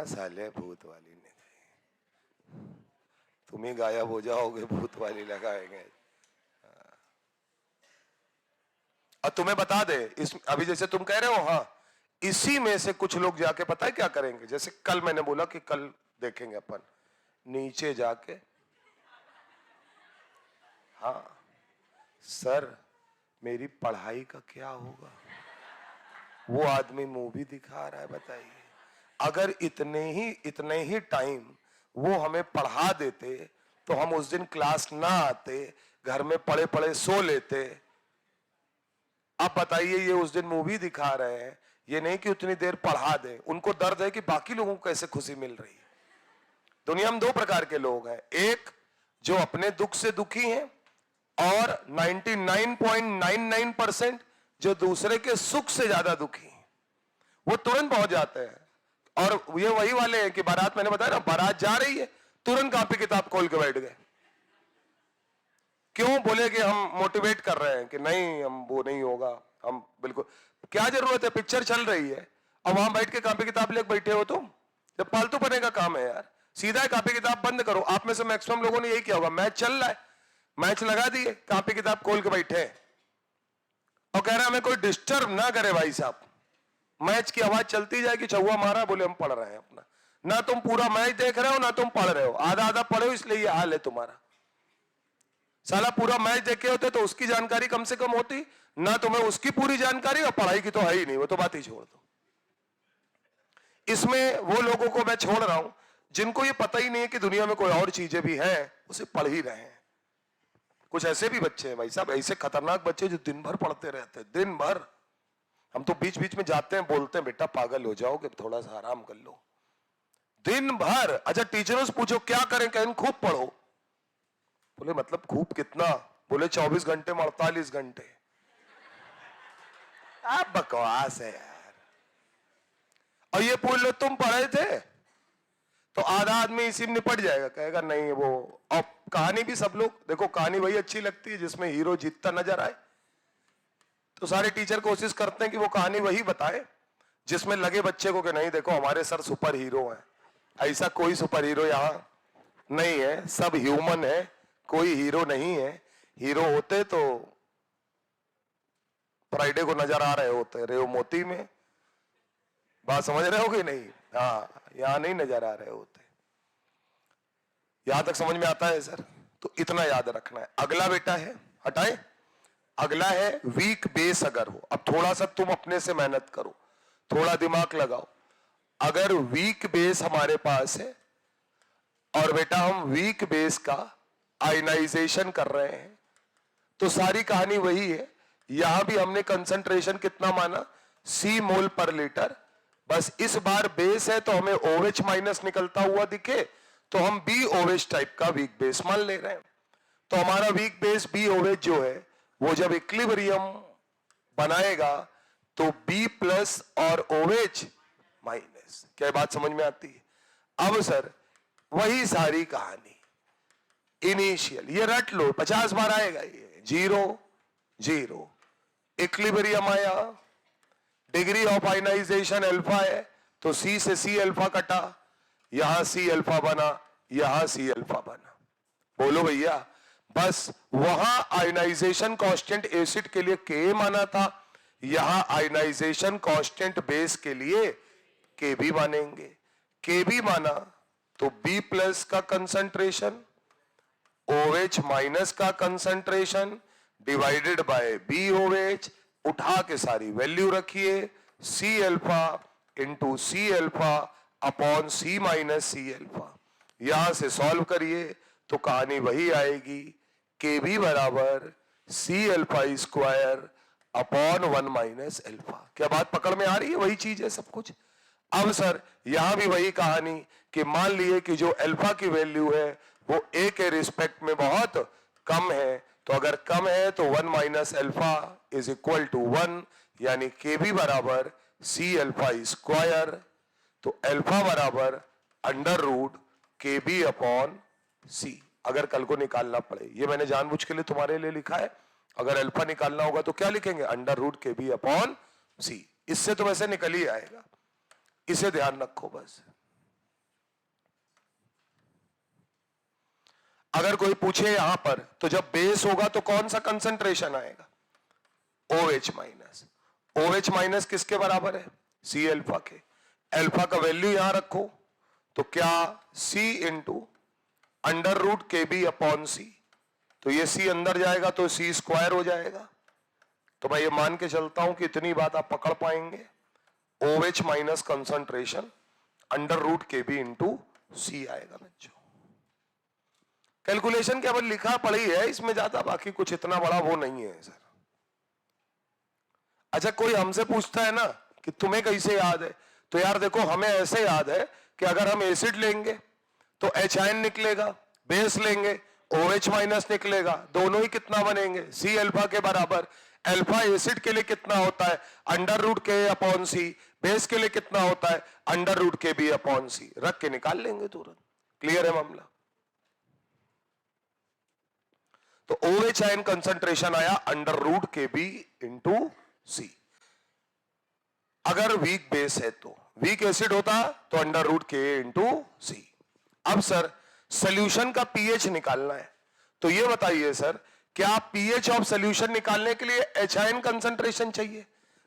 साले भूत वाली नहीं, तुम ही गायब हो जाओगे, भूत वाली लगाएंगे। और तुम्हें बता दे, इस अभी जैसे तुम कह रहे हो, हाँ, इसी में से कुछ लोग जाके पता है क्या करेंगे? जैसे कल मैंने बोला कि कल देखेंगे अपन, नीचे जाके, हाँ सर मेरी पढ़ाई का क्या होगा? वो आदमी मूवी दिखा रहा है, बताइए। अगर इतने ही टाइम वो हमें पढ़ा देते तो हम उस दिन क्लास ना आते, घर में पड़े पड़े सो लेते। अब बताइए, ये उस दिन मूवी दिखा रहे हैं, ये नहीं कि उतनी देर पढ़ा दे, उनको दर्द है कि बाकी लोगों को कैसे खुशी मिल रही है। दुनिया में 2 प्रकार के लोग हैं, एक जो अपने दुख से दुखी हैं, और 99.99% जो दूसरे के सुख से ज्यादा दुखी हैं। वो तुरंत पहुंच जाते हैं, और ये वही वाले हैं कि बारात, मैंने बताया ना, बारात जा रही है, तुरंत कॉपी किताब खोल के बैठ गए। क्यों? बोले कि हम मोटिवेट कर रहे हैं कि नहीं, हम वो नहीं होगा, हम बिल्कुल। क्या जरूरत है? पिक्चर चल रही है और वहां बैठ के कॉपी किताब लेकर बैठे हो तुम। जब फालतू पढ़ने का काम है यार, सीधा है कॉपी किताब बंद करो। आप में से मैक्सिमम लोगों ने यही किया होगा, मैच चल रहा है, मैच लगा दिए, कॉपी किताब खोल के बैठे और कह रहे हमें कोई डिस्टर्ब ना करे भाई साहब। मैच की आवाज चलती जाएगी, चौवा मारा, बोले हम पढ़ रहे हैं अपना। ना तुम पूरा मैच देख रहे हो ना तुम पढ़ रहे हो, आधा आधा पढ़े हो, इसलिए ये हाल है तुम्हारा। साला पूरा मैच देखे होते तो उसकी जानकारी कम से कम होती, ना तुम्हें उसकी पूरी जानकारी, और पढ़ाई की तो है ही नहीं, वो तो बात ही छोड़ दो। इसमें वो लोगों को मैं छोड़ रहा हूं जिनको ये पता ही नहीं है कि दुनिया में कोई और चीजें भी हैं, उसे पढ़ ही रहे हैं। कुछ ऐसे भी बच्चे हैं भाई साहब, ऐसे खतरनाक बच्चे जो दिन भर पढ़ते रहते हैं, दिन भर। हम तो बीच बीच में जाते हैं, बोलते हैं बेटा पागल हो जाओगे, थोड़ा सा आराम कर लो। दिन भर। अच्छा टीचरों से पूछो क्या करें, कहें खूब पढ़ो। बोले मतलब खूब कितना? बोले 24 घंटे में 48 घंटे। आप बकवास है यार। और ये पूछ लो तुम पढ़े थे, तो आधा आदमी इसी में निपट जाएगा, कहेगा नहीं वो। और कहानी भी सब लोग देखो, कहानी वही अच्छी लगती है जिसमें हीरो जीतता नजर आए। तो सारे टीचर कोशिश करते हैं कि वो कहानी वही बताए जिसमें लगे बच्चे को कि नहीं देखो हमारे सर सुपर हीरो हैं। ऐसा कोई सुपर हीरो यहां नहीं है, सब ह्यूमन है, कोई हीरो नहीं है। हीरो होते तो फ्राइडे को नजर आ रहे होते रेव मोती में। बात समझ रहे हो कि नहीं? हाँ, यहां नहीं नजर आ रहे होते। यहां तक समझ में आता है सर? तो इतना याद रखना है। अगला बेटा है, हटाए, अगला है वीक बेस अगर हो। अब थोड़ा सा तुम अपने से मेहनत करो, थोड़ा दिमाग लगाओ। अगर वीक बेस हमारे पास है और बेटा हम वीक बेस का आयनाइजेशन कर रहे हैं, तो सारी कहानी वही है। यहां भी हमने कंसंट्रेशन कितना माना? सी मोल पर लीटर। बस इस बार बेस है तो हमें OH माइनस निकलता हुआ दिखे तो हम BOH टाइप का वीक बेस मान ले रहे हैं। तो हमारा वीक बेस BOH जो है वो जब इक्विलिब्रियम बनाएगा तो B प्लस और OH माइनस। क्या बात समझ में आती है? अब सर वही सारी कहानी इनिशियल, ये रट लो, 50 बार आएगा ये। 0 0 इक्विलिब्रियम आया, डिग्री ऑफ आयनाइजेशन अल्फा है तो C से C अल्फा कटा, यहां C अल्फा बना, यहां C अल्फा बना। बोलो भैया, बस वहां आयनाइजेशन कांस्टेंट एसिड के लिए K माना था, यहां आयनाइजेशन कांस्टेंट बेस के लिए Kb मानेंगे। Kb माना तो B प्लस का कंसंट्रेशन, OH माइनस का कंसंट्रेशन डिवाइडेड बाय BOH, उठा के सारी वैल्यू रखिए, C alpha into C alpha upon C minus C alpha. यहां से सॉल्व करिए तो कहानी वही आएगी, Kb बराबर C alpha square upon 1 minus alpha. क्या बात पकड़ में आ रही है? वही चीज है सब कुछ। अब सर यहां भी वही कहानी कि मान लिए कि जो अल्फा की वैल्यू है वो A के रिस्पेक्ट में बहुत कम है, तो अगर कम है तो 1 minus alpha is equal to 1, यानी Kb बराबर C अल्फा स्क्वायर। तो अल्फा बराबर under root Kb upon C। अगर कल को निकालना पड़े, ये मैंने जानबूझ के लिए तुम्हारे लिए लिखा है, अगर अल्फा निकालना होगा तो क्या लिखेंगे? Under root Kb upon C। इससे तो वैसे निकल ही आएगा, इसे ध्यान रखो बस। अगर कोई पूछे यहां पर तो जब बेस होगा तो कौन सा कंसंट्रेशन आएगा? OH minus. OH माइनस किसके बराबर है? C अल्फा के। अल्फा का वैल्यू यहां रखो तो क्या C into under root Kb upon C, तो ये C अंदर जाएगा तो C स्क्वायर हो जाएगा। तो मैं ये मान के चलता हूं कि इतनी बात आप पकड़ पाएंगे, OH minus concentration under root Kb into C आएगा बच्चों। कैलकुलेशन केवल लिखा पड़ी है इसमें, ज्यादा बाकी कुछ इतना बड़ा वो नहीं है सर। अच्छा कोई हमसे पूछता है ना कि तुम्हें कैसे याद है, तो यार देखो हमें ऐसे याद है कि अगर हम एसिड लेंगे तो H निकलेगा, बेस लेंगे OH माइनस निकलेगा, दोनों ही कितना बनेंगे? C अल्फा के बराबर। अल्फा एसिड के लिए कितना होता है? Under root K upon C। Base के लिए कितना होता है? Under root Kb upon C। रख के निकाल लेंगे तुरंत, क्लियर है मामला। तो OH आयन कंसंट्रेशन आया under root KB into C। अगर वीक बेस है तो वीक एसिड होता तो under root K into C। अब सर सोल्यूशन का पीएच निकालना है, तो ये बताइए सर क्या पीएच ऑफ सोल्यूशन निकालने के लिए H आयन कंसंट्रेशन चाहिए,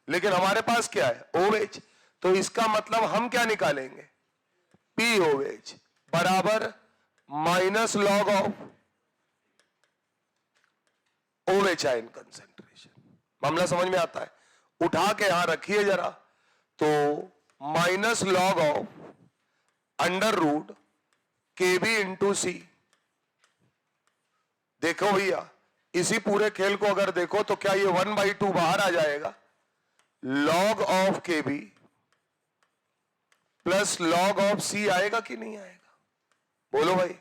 लेकिन हमारे पास क्या है OH, तो इसका मतलब हम क्या निकालेंगे POH बराबर minus log of OH ion concentration. मामला समझ में आता है? उठा के यहां रखिए जरा, तो minus log of under root KB into C। देखो भैया इसी पूरे खेल को अगर देखो तो क्या ये 1/2 बाहर आ जाएगा, log of KB plus log of C आएगा कि नहीं आएगा, बोलो भाई।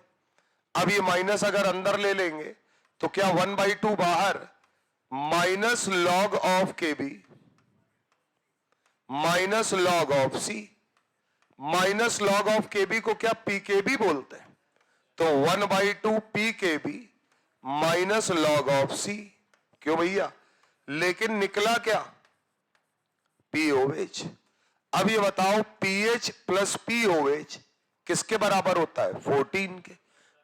अब ये माइनस अगर अंदर ले लेंगे तो क्या 1/2 बाहर, minus log of KB minus log of C। Minus log of KB को क्या PKB बोलते हैं, तो 1/2 PKB minus log of C। क्यों भैया, लेकिन निकला क्या POH। अब ये बताओ PH प्लस POH किसके बराबर होता है 14 के,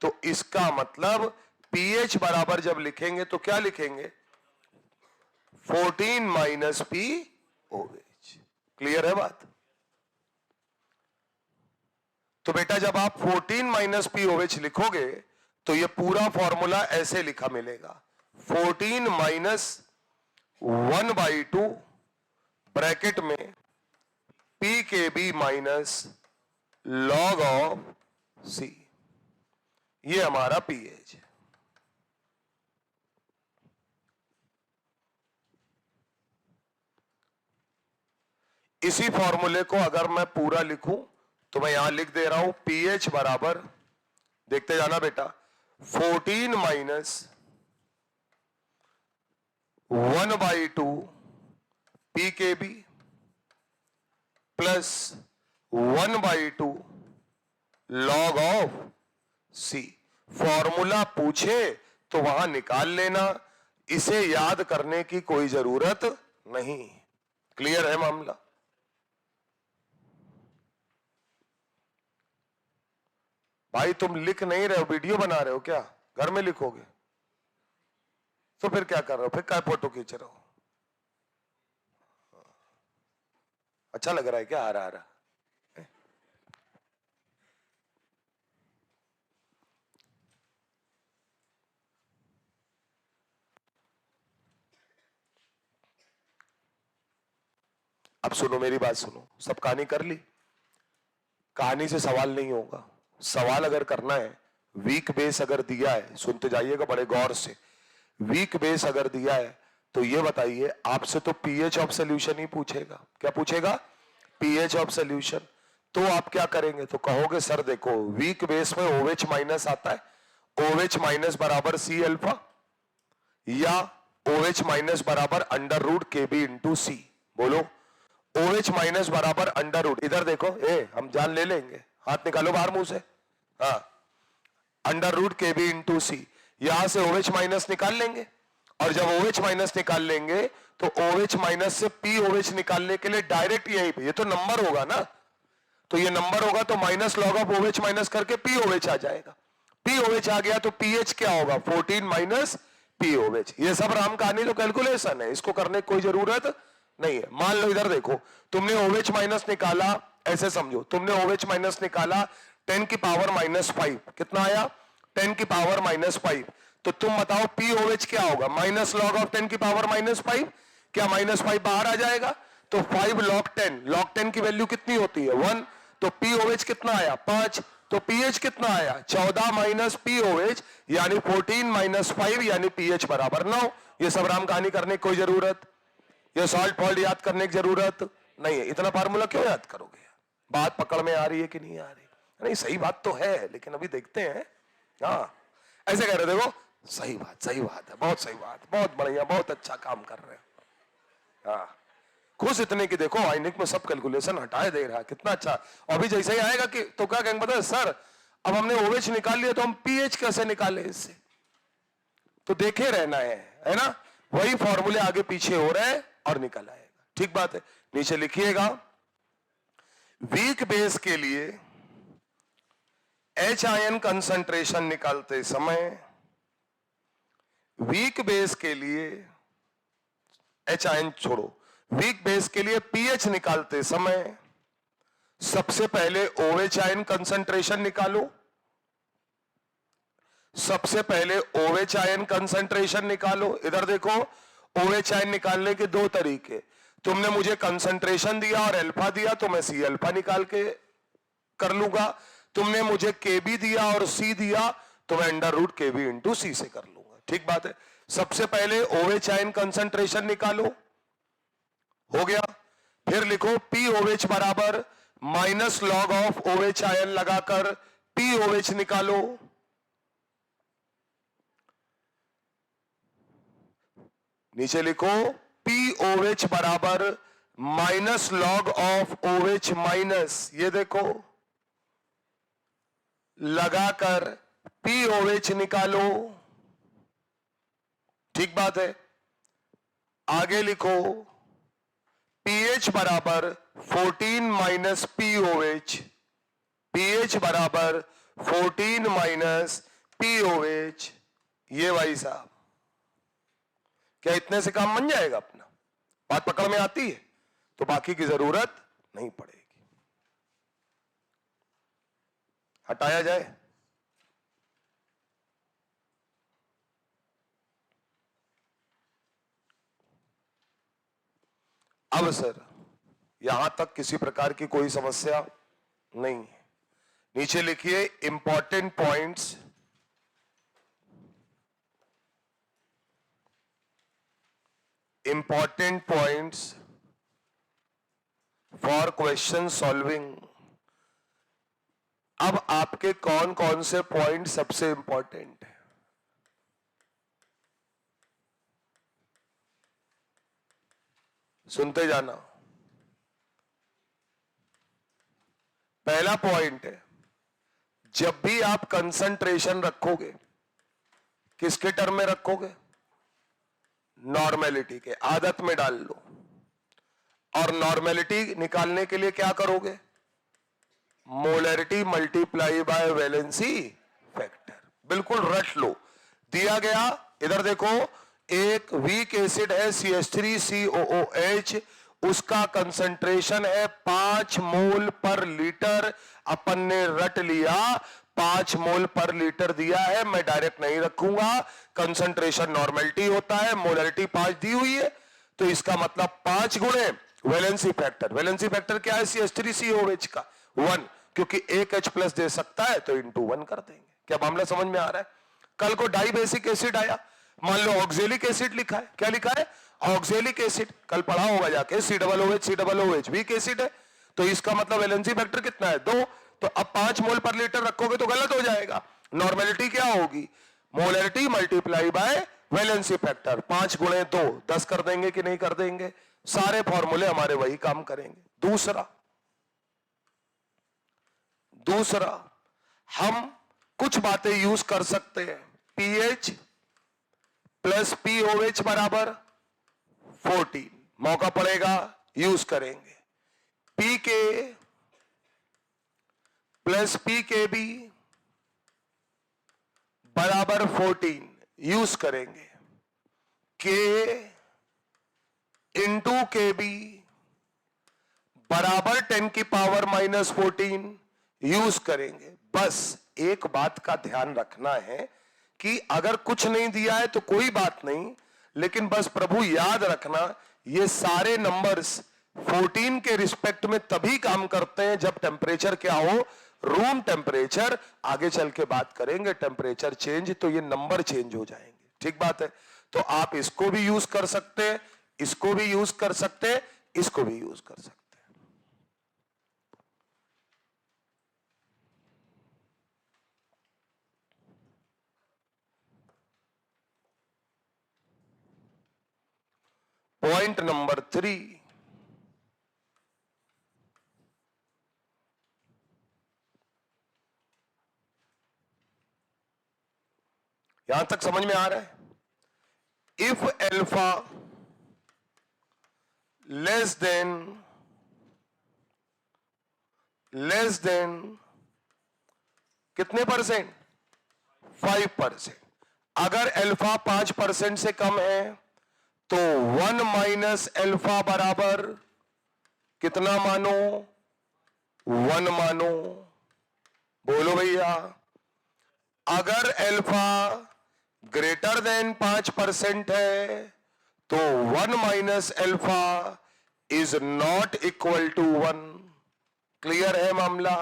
तो इसका मतलब pH बराबर जब लिखेंगे तो क्या लिखेंगे 14 माइनस POH। क्लियर है बात? तो बेटा जब आप 14 माइनस POH लिखोगे तो ये पूरा फॉर्मूला ऐसे लिखा मिलेगा 14 माइनस 1/2 ब्रैकेट में PKB minus log of C। ये हमारा pH है। इसी फॉर्मूले को अगर मैं पूरा लिखूं तो मैं यहां लिख दे रहा हूं pH बराबर, देखते जाना बेटा, 14 minus 1/2 PKB plus 1/2 log of C। Formula पूछे तो वहां निकाल लेना, इसे याद करने की कोई जरूरत नहीं। क्लियर है मामला? भाई तुम लिख नहीं रहे हो, वीडियो बना रहे हो क्या, घर में लिखोगे तो फिर क्या कर रहे हो, फिर क्या फोटो खींच रहे हो? अच्छा लग रहा है क्या, आ रहा अब सुनो मेरी बात सुनो, सब कहानी कर ली, कहानी से सवाल नहीं होगा। सवाल अगर करना है, वीक बेस अगर दिया है, सुनते जाइएगा बड़े गौर से, वीक बेस अगर दिया है तो ये बताइए, आपसे तो पीएच ऑफ सोल्यूशन ही पूछेगा। क्या पूछेगा? PH of solution. तो आप क्या करेंगे, तो कहोगे सर देखो वीक बेस में OH माइनस आता है, OH माइनस बराबर C अल्फा, या OH माइनस बराबर under root KB into C। बोलो OH माइनस बराबर अंडर रूट, इधर देखो, हम जान ले लेंगे, हाथ निकालो बाहर मुंह से, हाँ, under root KB into C। यहां से OH माइनस निकाल लेंगे, और जब OH माइनस निकाल लेंगे तो OH माइनस से POH निकालने के लिए डायरेक्ट यहीं पे, ये तो नंबर होगा ना, तो ये नंबर होगा तो minus log of OH minus करके POH आ जाएगा। POH आ गया तो pH क्या होगा 14 माइनस POH। ये सब राम कहानी तो कैलकुलेशन है, इसको करने की कोई जरूरत नहीं है। मान लो इधर देखो, तुमने OH माइनस निकाला, ऐसे समझो तुमने OH माइनस निकाला 10 की पावर माइनस 5, कितना आया 10 की पावर माइनस 5, तो तुम बताओ POH क्या होगा माइनस लॉग ऑफ 10 की पावर माइनस 5। क्या माइनस 5 बाहर आ जाएगा, तो 5 लॉग 10, लॉग 10 की वैल्यू कितनी होती है 1, तो POH कितना आया 5, तो pH कितना आया 14 माइनस POH यानी 14 माइनस 5 यानी pH बराबर 9। ये सब राम कहानी करने की कोई जरूरत, ये सॉल्ट फॉल्ट याद करने की जरूरत नहीं है। इतना फार्मूला क्यों याद करोगे? बात पकड़ में आ रही है कि नहीं आ रही? नहीं सही बात तो है, लेकिन अभी देखते हैं। हाँ ऐसे कह रहे, देखो सही बात है, बहुत सही बात, बहुत बढ़िया, बहुत अच्छा काम कर रहे हैं। हाँ खुश इतने की देखो आइनिक में सब कैलकुलेशन हटाए दे रहा है, कितना अच्छा। और अभी जैसे ही आएगा कि तो क्या कहेंगे पता है, सर अब हमने OH निकाल लिया तो हम pH कैसे निकाले इससे, तो देखे रहना है ना, वही फॉर्मूले आगे पीछे हो रहे हैं और निकल आएगा। ठीक बात है। नीचे लिखिएगा, वीक बेस के लिए एच आयन कंसंट्रेशन निकालते समय, वीक बेस के लिए एच आयन छोड़ो, वीक बेस के लिए पीएच निकालते समय सबसे पहले ओएच आयन कंसंट्रेशन निकालो। सबसे पहले OH आयन कंसंट्रेशन निकालो। इधर देखो, OH आयन निकालने के दो तरीके, तुमने मुझे कंसंट्रेशन दिया और अल्फा दिया तो मैं सी अल्फा निकाल के कर लूंगा, तुमने मुझे KB दिया और C दिया तो मैं under root KB into C से कर लूंगा। ठीक बात है। सबसे पहले OH आयन कंसंट्रेशन निकालो, हो गया। फिर लिखो POH बराबर minus log of OH ion लगाकर POH निकालो। नीचे लिखो POH बराबर minus log of OH minus, ये देखो लगाकर POH निकालो। ठीक बात है। आगे लिखो pH बराबर 14 माइनस POH, pH बराबर 14 माइनस POH। ये भाई साहब, क्या इतने से काम बन जाएगा अपना? बात पकड़ में आती है तो बाकी की जरूरत नहीं पड़ेगी। हटाया जाए। अब सर यहां तक किसी प्रकार की कोई समस्या नहीं है। नीचे लिखिए important points, important points for question solving. अब आपके कौन कौन से पॉइंट सबसे इंपॉर्टेंट है? सुनते जाना। पहला पॉइंट है, जब भी आप कंसंट्रेशन रखोगे किसके टर्म में रखोगे? नॉर्मेलिटी के। आदत में डाल लो। और नॉर्मेलिटी निकालने के लिए क्या करोगे? Molarity multiply by valency factor. बिल्कुल रट लो। दिया गया, इधर देखो, एक वीक एसिड है CH3COOH, उसका कंसंट्रेशन है 5 मोल पर लीटर। अपन ने रट लिया, 5 मोल पर लीटर दिया है, मैं डायरेक्ट नहीं रखूंगा। कंसंट्रेशन नॉर्मेलिटी होता है, मोलैरिटी 5 दी हुई है, तो इसका मतलब 5 गुणे वैलेंसी फैक्टर। वैलेंसी फैक्टर क्या है CH3COOH का? 1, क्योंकि एक H प्लस दे सकता है तो इंटू 1 कर देंगे। क्या मामला समझ में आ रहा है? कल को डाई बेसिक एसिड आया, मान लो ऑक्जेलिक एसिड लिखा है, क्या लिखा है? Oxalic acid. कल पढ़ा होगा जाके, COOH वीक एसिड है, तो इसका मतलब वैलेंसी फैक्टर कितना है? 2। तो अब 5 मोल पर लीटर रखोगे तो गलत हो जाएगा। नॉर्मेलिटी क्या होगी? Molarity multiply by valency factor. 5 गुणे 2 10 कर देंगे कि नहीं कर देंगे? सारे फॉर्मूले हमारे वही काम करेंगे। दूसरा हम कुछ बातें यूज कर सकते हैं। पीएच प्लस POH बराबर 14, मौका पड़ेगा यूज करेंगे। PK प्लस PKB बराबर 14 यूज करेंगे। K इंटू KB बराबर 10 की पावर माइनस 14 यूज करेंगे। बस एक बात का ध्यान रखना है कि अगर कुछ नहीं दिया है तो कोई बात नहीं, लेकिन बस प्रभु याद रखना, ये सारे नंबर्स 14 के रिस्पेक्ट में तभी काम करते हैं जब टेम्परेचर क्या हो? Room temperature. आगे चल के बात करेंगे टेम्परेचर चेंज तो ये नंबर चेंज हो जाएंगे। ठीक बात है। तो आप इसको भी यूज कर सकते हैं, इसको भी यूज कर सकते हैं, इसको भी यूज कर सकते हैं। पॉइंट नंबर 3, यहां तक समझ में आ रहा है? इफ एल्फा लेस देन कितने परसेंट? 5%। अगर अल्फा 5% से कम है तो 1 माइनस अल्फा बराबर कितना मानो? 1 मानो। बोलो भैया। अगर अल्फा ग्रेटर देन 5% है तो 1 minus alpha is not equal to 1। क्लियर है मामला?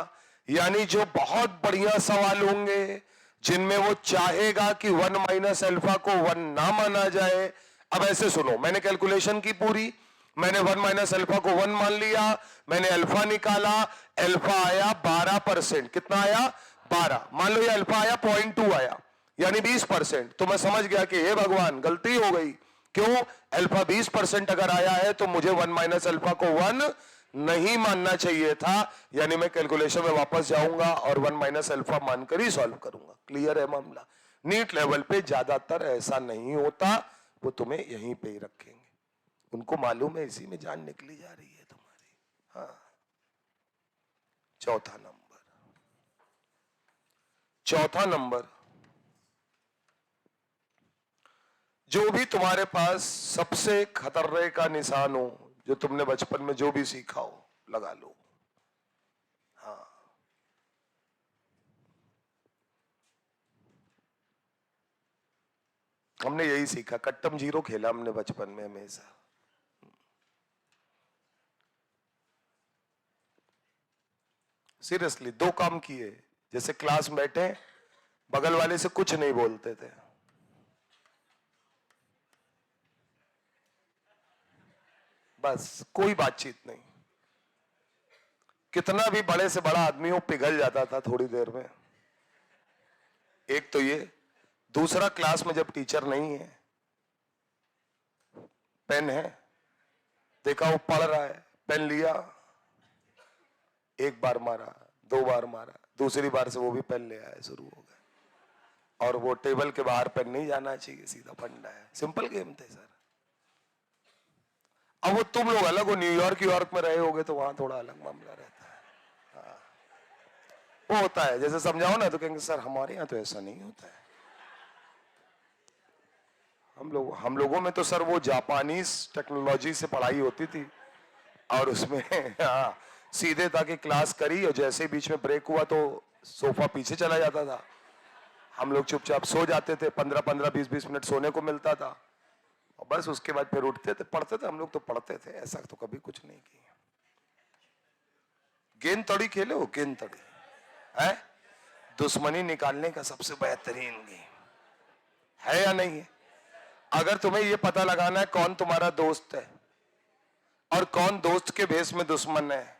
यानी जो बहुत बढ़िया सवाल होंगे जिनमें वो चाहेगा कि 1 माइनस अल्फा को 1 ना माना जाए। अब ऐसे सुनो, मैंने कैलकुलेशन की पूरी, मैंने 1 माइनस अल्फा को 1 मान लिया, मैंने अल्फा निकाला, अल्फा आया 12%। कितना आया? 12। मान लो ये अल्फा आया 0.2 आया, यानी 20%। तो मैं समझ गया कि हे भगवान गलती हो गई। क्यों? अल्फा 20% अगर आया है तो मुझे 1 माइनस अल्फा को 1 नहीं मानना चाहिए था, यानी मैं कैलकुलेशन में वापस जाऊंगा और 1 माइनस अल्फा मानकर ही सॉल्व करूंगा। क्लियर है मामला? नीट लेवल पे ज्यादातर ऐसा नहीं होता, वो तुम्हें यहीं पे ही रखेंगे। उनको मालूम है इसी में जान निकली जा रही है तुम्हारी। हाँ, चौथा नंबर, जो भी तुम्हारे पास सबसे खतरे का निशान हो, जो तुमने बचपन में जो भी सीखा हो लगा लो। हाँ, हमने यही सीखा, कट्टम जीरो खेला हमने बचपन में हमेशा। सीरियसली 2 काम किए, जैसे क्लास में बैठे बगल वाले से कुछ नहीं बोलते थे, बस कोई बातचीत नहीं। कितना भी बड़े से बड़ा आदमी हो पिघल जाता था थोड़ी देर में। एक तो ये, दूसरा क्लास में जब टीचर नहीं है, पेन है, देखा वो पढ़ रहा है, पेन लिया, एक बार मारा, 2 बार मारा, दूसरी बार से वो भी पेन ले आया, शुरू हो गया। और वो टेबल के बाहर पेन नहीं जाना चाहिए, सीधा फंडा है। सिंपल गेम थे सर। अब वो तुम लोग अलग हो, न्यूयॉर्क में रहे होगे तो वहां थोड़ा अलग मामला रहता है। हाँ। वो होता है, जैसे समझाओ ना तो कहेंगे सर हमारे यहाँ तो ऐसा नहीं होता है। हम लोगों में तो सर वो जापानीज टेक्नोलॉजी से पढ़ाई होती थी, और उसमें हाँ, सीधे ताकि क्लास करी और जैसे बीच में ब्रेक हुआ तो सोफा पीछे चला जाता था। हम लोग चुपचाप सो जाते थे, 15-15, 20-20 मिनट सोने को मिलता था, और बस उसके बाद फिर उठते थे, पढ़ते थे। हम लोग तो पढ़ते थे, ऐसा तो कभी कुछ नहीं किया। गेंद तड़ी खेले हो? गेंद तड़ी है दुश्मनी निकालने का सबसे बेहतरीन गेम है, या नहीं है? अगर तुम्हें यह पता लगाना है कौन तुम्हारा दोस्त है और कौन दोस्त के भेष में दुश्मन है,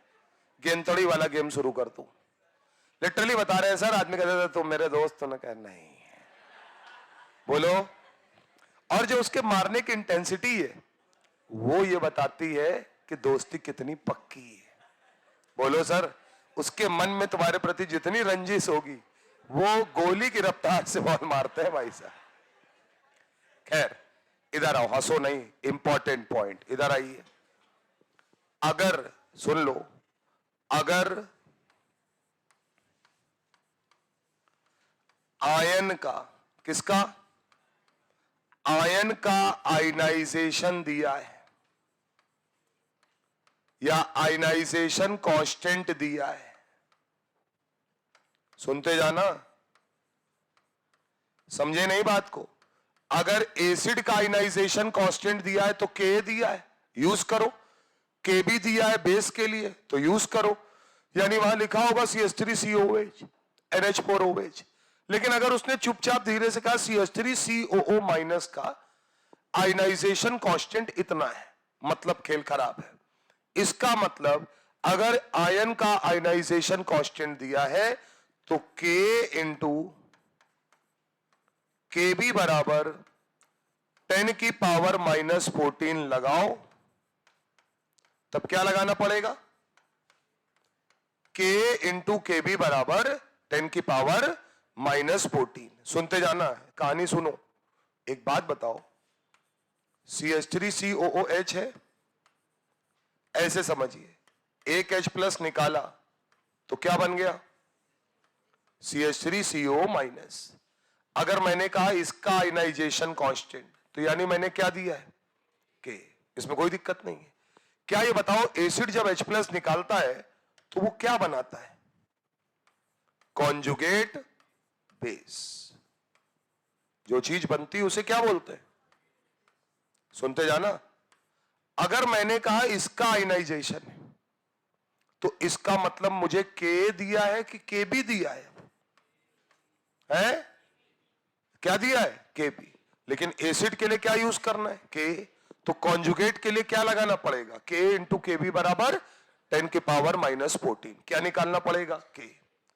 गेंदतड़ी वाला गेम शुरू कर दो। लिटरली बता रहे हैं सर। आदमी कहते थे तुम मेरे दोस्त हो ना, कह नहीं बोलो। और जो उसके मारने की इंटेंसिटी है वो ये बताती है कि दोस्ती कितनी पक्की है। बोलो सर। उसके मन में तुम्हारे प्रति जितनी रंजिश होगी वो गोली की रफ्तार से बॉल मारते हैं भाई साहब। खैर इधर आओ, हंसो नहीं, इंपॉर्टेंट पॉइंट इधर आइए। अगर सुन लो, अगर आयन का, किसका? आयन का आयनाइजेशन दिया है या आयनाइजेशन कांस्टेंट दिया है, सुनते जाना, समझे नहीं बात को। अगर एसिड का आयनाइजेशन कांस्टेंट दिया है तो के दिया है, यूज करो। के भी दिया है बेस के लिए तो यूज करो। यानी वहां लिखा होगा CH3COH NH4OH, लेकिन अगर उसने चुपचाप धीरे से कहा CH3COO माइनस का आयनाइजेशन कांस्टेंट इतना है, मतलब खेल खराब है। इसका मतलब अगर आयन का आयनाइजेशन कांस्टेंट दिया है तो K इंटू के बी बराबर 10 की पावर -14 लगाओ। तब क्या लगाना पड़ेगा? K इंटू के बी बराबर 10 की पावर -14। सुनते जाना है, कहानी सुनो। एक बात बताओ, CH3COOH है, ऐसे समझिए, एक H प्लस निकाला तो क्या बन गया, CH3CO माइनस। अगर मैंने कहा इसका आयनाइजेशन कांस्टेंट, तो यानी मैंने क्या दिया है, के। इसमें कोई दिक्कत नहीं है। क्या ये बताओ, एसिड जब H प्लस निकालता है तो वो क्या बनाता है, कॉन्जुगेट बेस। जो चीज बनती है उसे क्या बोलते हैं, सुनते जाना। अगर मैंने कहा इसका आयनाइजेशन है, तो इसका मतलब मुझे के दिया है कि के बी दिया है, क्या दिया है, के बी। लेकिन एसिड के लिए क्या यूज करना है, के। तो कॉन्जुगेट के लिए क्या लगाना पड़ेगा, के इंटू के बी बराबर 10 की पावर माइनस 14। क्या निकालना पड़ेगा, के।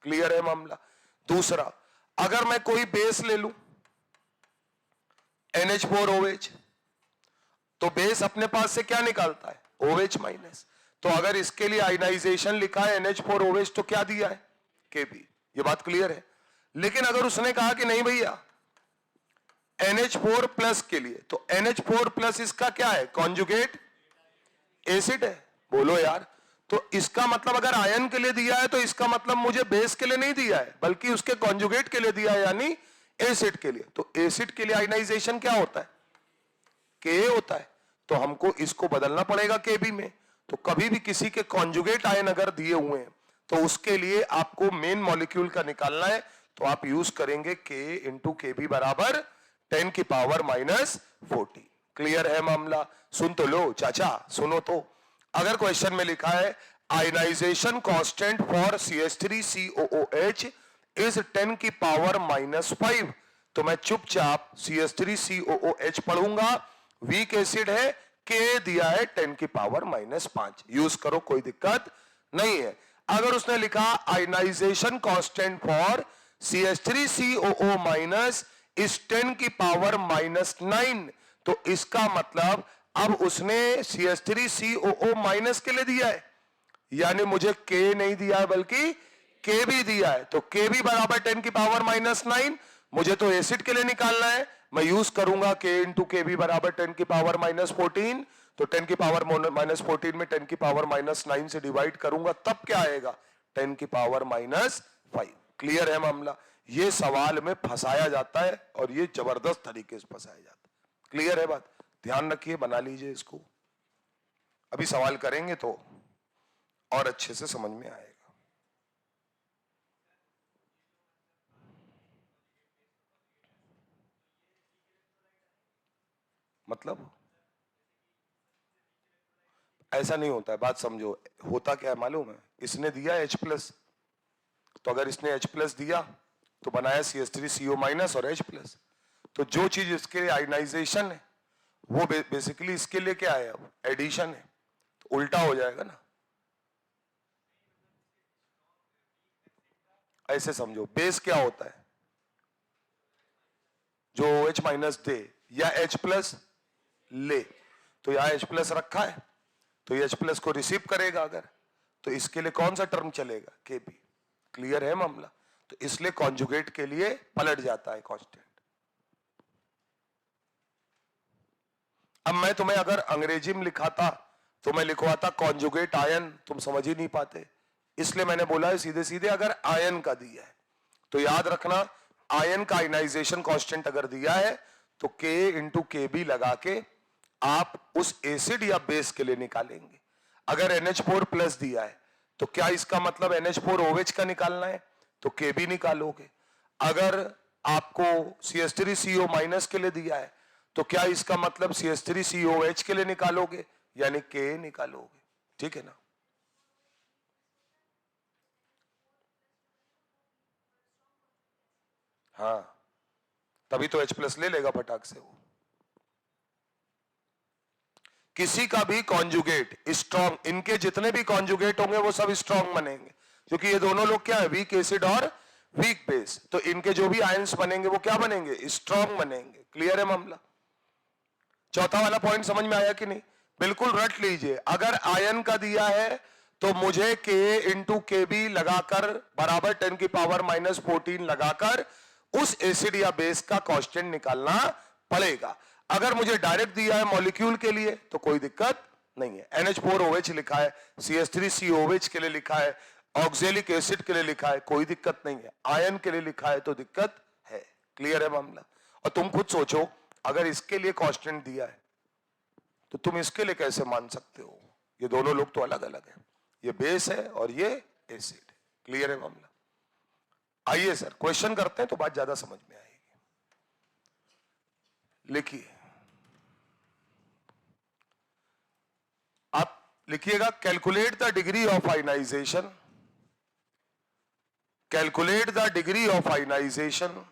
क्लियर है मामला। दूसरा, अगर मैं कोई बेस ले लूं NH4OH, तो बेस अपने पास से क्या निकालता है, OH माइनस। तो अगर इसके लिए आयनाइजेशन लिखा है NH4OH, तो क्या दिया है, Kb। ये बात क्लियर है। लेकिन अगर उसने कहा कि नहीं भैया NH4 प्लस के लिए, तो NH4 प्लस इसका क्या है, कॉन्जुगेट एसिड है, बोलो यार। तो इसका मतलब अगर आयन के लिए दिया है, तो इसका मतलब मुझे बेस के लिए नहीं दिया है, बल्कि उसके कॉन्जुगेट के लिए दिया है, यानी एसिड के लिए। तो एसिड के लिए आयनाइजेशन क्या होता है, के होता है। तो हमको इसको बदलना पड़ेगा केबी में। तो कभी भी किसी के कॉन्जुगेट आयन अगर दिए हुए हैं, तो उसके लिए आपको मेन मॉलिक्यूल का निकालना है, तो आप यूज करेंगे के इंटू के बी बराबर 10 की पावर माइनस 40। क्लियर है मामला। सुन तो लो चाचा, सुनो तो। अगर क्वेश्चन में लिखा है ionisation constant for CH3COOH is 10 की पावर माइनस 5, तो मैं चुपचाप CH3COOH पढ़ूंगा, वीक एसिड है, के दिया है 10 की पावर माइनस 5, यूज करो, कोई दिक्कत नहीं है। अगर उसने लिखा ionisation constant for CH3COO minus is 10 की पावर माइनस 9, तो इसका मतलब अब उसने CH3COO माइनस के लिए दिया है, यानी मुझे के नहीं दिया है बल्कि के भी दिया है। तो के भी बराबर 10 की पावर माइनस 9, मुझे तो एसिड के लिए निकालना है, मैं यूज करूंगा के इंटू के बी बराबर 10 की पावर माइनस 14। तो 10 की पावर माइनस 14 में 10 की पावर माइनस 9 से डिवाइड करूंगा, तब क्या आएगा, 10 की पावर माइनस 5। क्लियर है मामला। ये सवाल में फंसाया जाता है, और ये जबरदस्त तरीके से फंसाया जाता है। क्लियर है बात, ध्यान रखिए, बना लीजिए इसको। अभी सवाल करेंगे तो और अच्छे से समझ में आएगा। मतलब ऐसा नहीं होता है, बात समझो। होता क्या है मालूम है, इसने दिया H प्लस, तो अगर इसने H प्लस दिया तो बनाया CH3CO माइनस और H प्लस। तो जो चीज इसके लिए आयनाइजेशन है, वो बेसिकली इसके लिए क्या है, अब एडिशन है, तो उल्टा हो जाएगा ना। ऐसे समझो, बेस क्या होता है, जो OH माइनस दे या H प्लस ले। तो यहां H प्लस रखा है, तो H प्लस को रिसीव करेगा अगर, तो इसके लिए कौन सा टर्म चलेगा, Kb। क्लियर है मामला। तो इसलिए कॉन्जुगेट के लिए पलट जाता है कांस्टेंट। अब मैं तुम्हें अगर अंग्रेजी में लिखाता तो मैं लिखवाता कॉन्जुगेट आयन, तुम समझ ही नहीं पाते। इसलिए मैंने बोला है सीधे सीधे अगर आयन का दिया है, तो याद रखना आयन का आयनाइजेशन कांस्टेंट अगर दिया है, तो K इंटू के बी लगा के आप उस एसिड या बेस के लिए निकालेंगे। अगर NH4 प्लस दिया है, तो क्या इसका मतलब NH4OH का निकालना है, तो Kb निकालोगे। अगर आपको CH3CO माइनस के लिए दिया है, तो क्या इसका मतलब CH3COH के लिए निकालोगे, यानी K निकालोगे। ठीक है ना। हाँ, तभी तो H प्लस ले लेगा फटाक से वो। किसी का भी कॉन्जुगेट स्ट्रॉन्ग, इनके जितने भी कॉन्जुगेट होंगे वो सब स्ट्रॉन्ग बनेंगे, क्योंकि ये दोनों लोग क्या है, वीक एसिड और वीक बेस। तो इनके जो भी आयंस बनेंगे वो क्या बनेंगे, स्ट्रॉन्ग बनेंगे। क्लियर है मामला। चौथा वाला पॉइंट समझ में आया कि नहीं, बिल्कुल रट लीजिए। अगर आयन का दिया है, तो मुझे K इंटू के बी लगाकर बराबर 10 की पावर माइनस 14 लगाकर उस एसिड या बेस का कांस्टेंट निकालना पड़ेगा। अगर मुझे डायरेक्ट दिया है मॉलिक्यूल के लिए तो कोई दिक्कत नहीं है। NH4OH लिखा है, CH3COH के लिए लिखा है, ऑक्जेलिक एसिड के लिए लिखा है, कोई दिक्कत नहीं है। आयन के लिए लिखा है तो दिक्कत है। क्लियर है मामला? और तुम खुद सोचो, अगर इसके लिए कांस्टेंट दिया है तो तुम इसके लिए कैसे मान सकते हो? ये दोनों लोग तो अलग अलग हैं, ये बेस है और ये एसिड है। क्लियर है मामला? आइए सर क्वेश्चन करते हैं तो बात ज्यादा समझ में आएगी। लिखिए, आप लिखिएगा calculate the degree of ionisation, calculate the degree of ionisation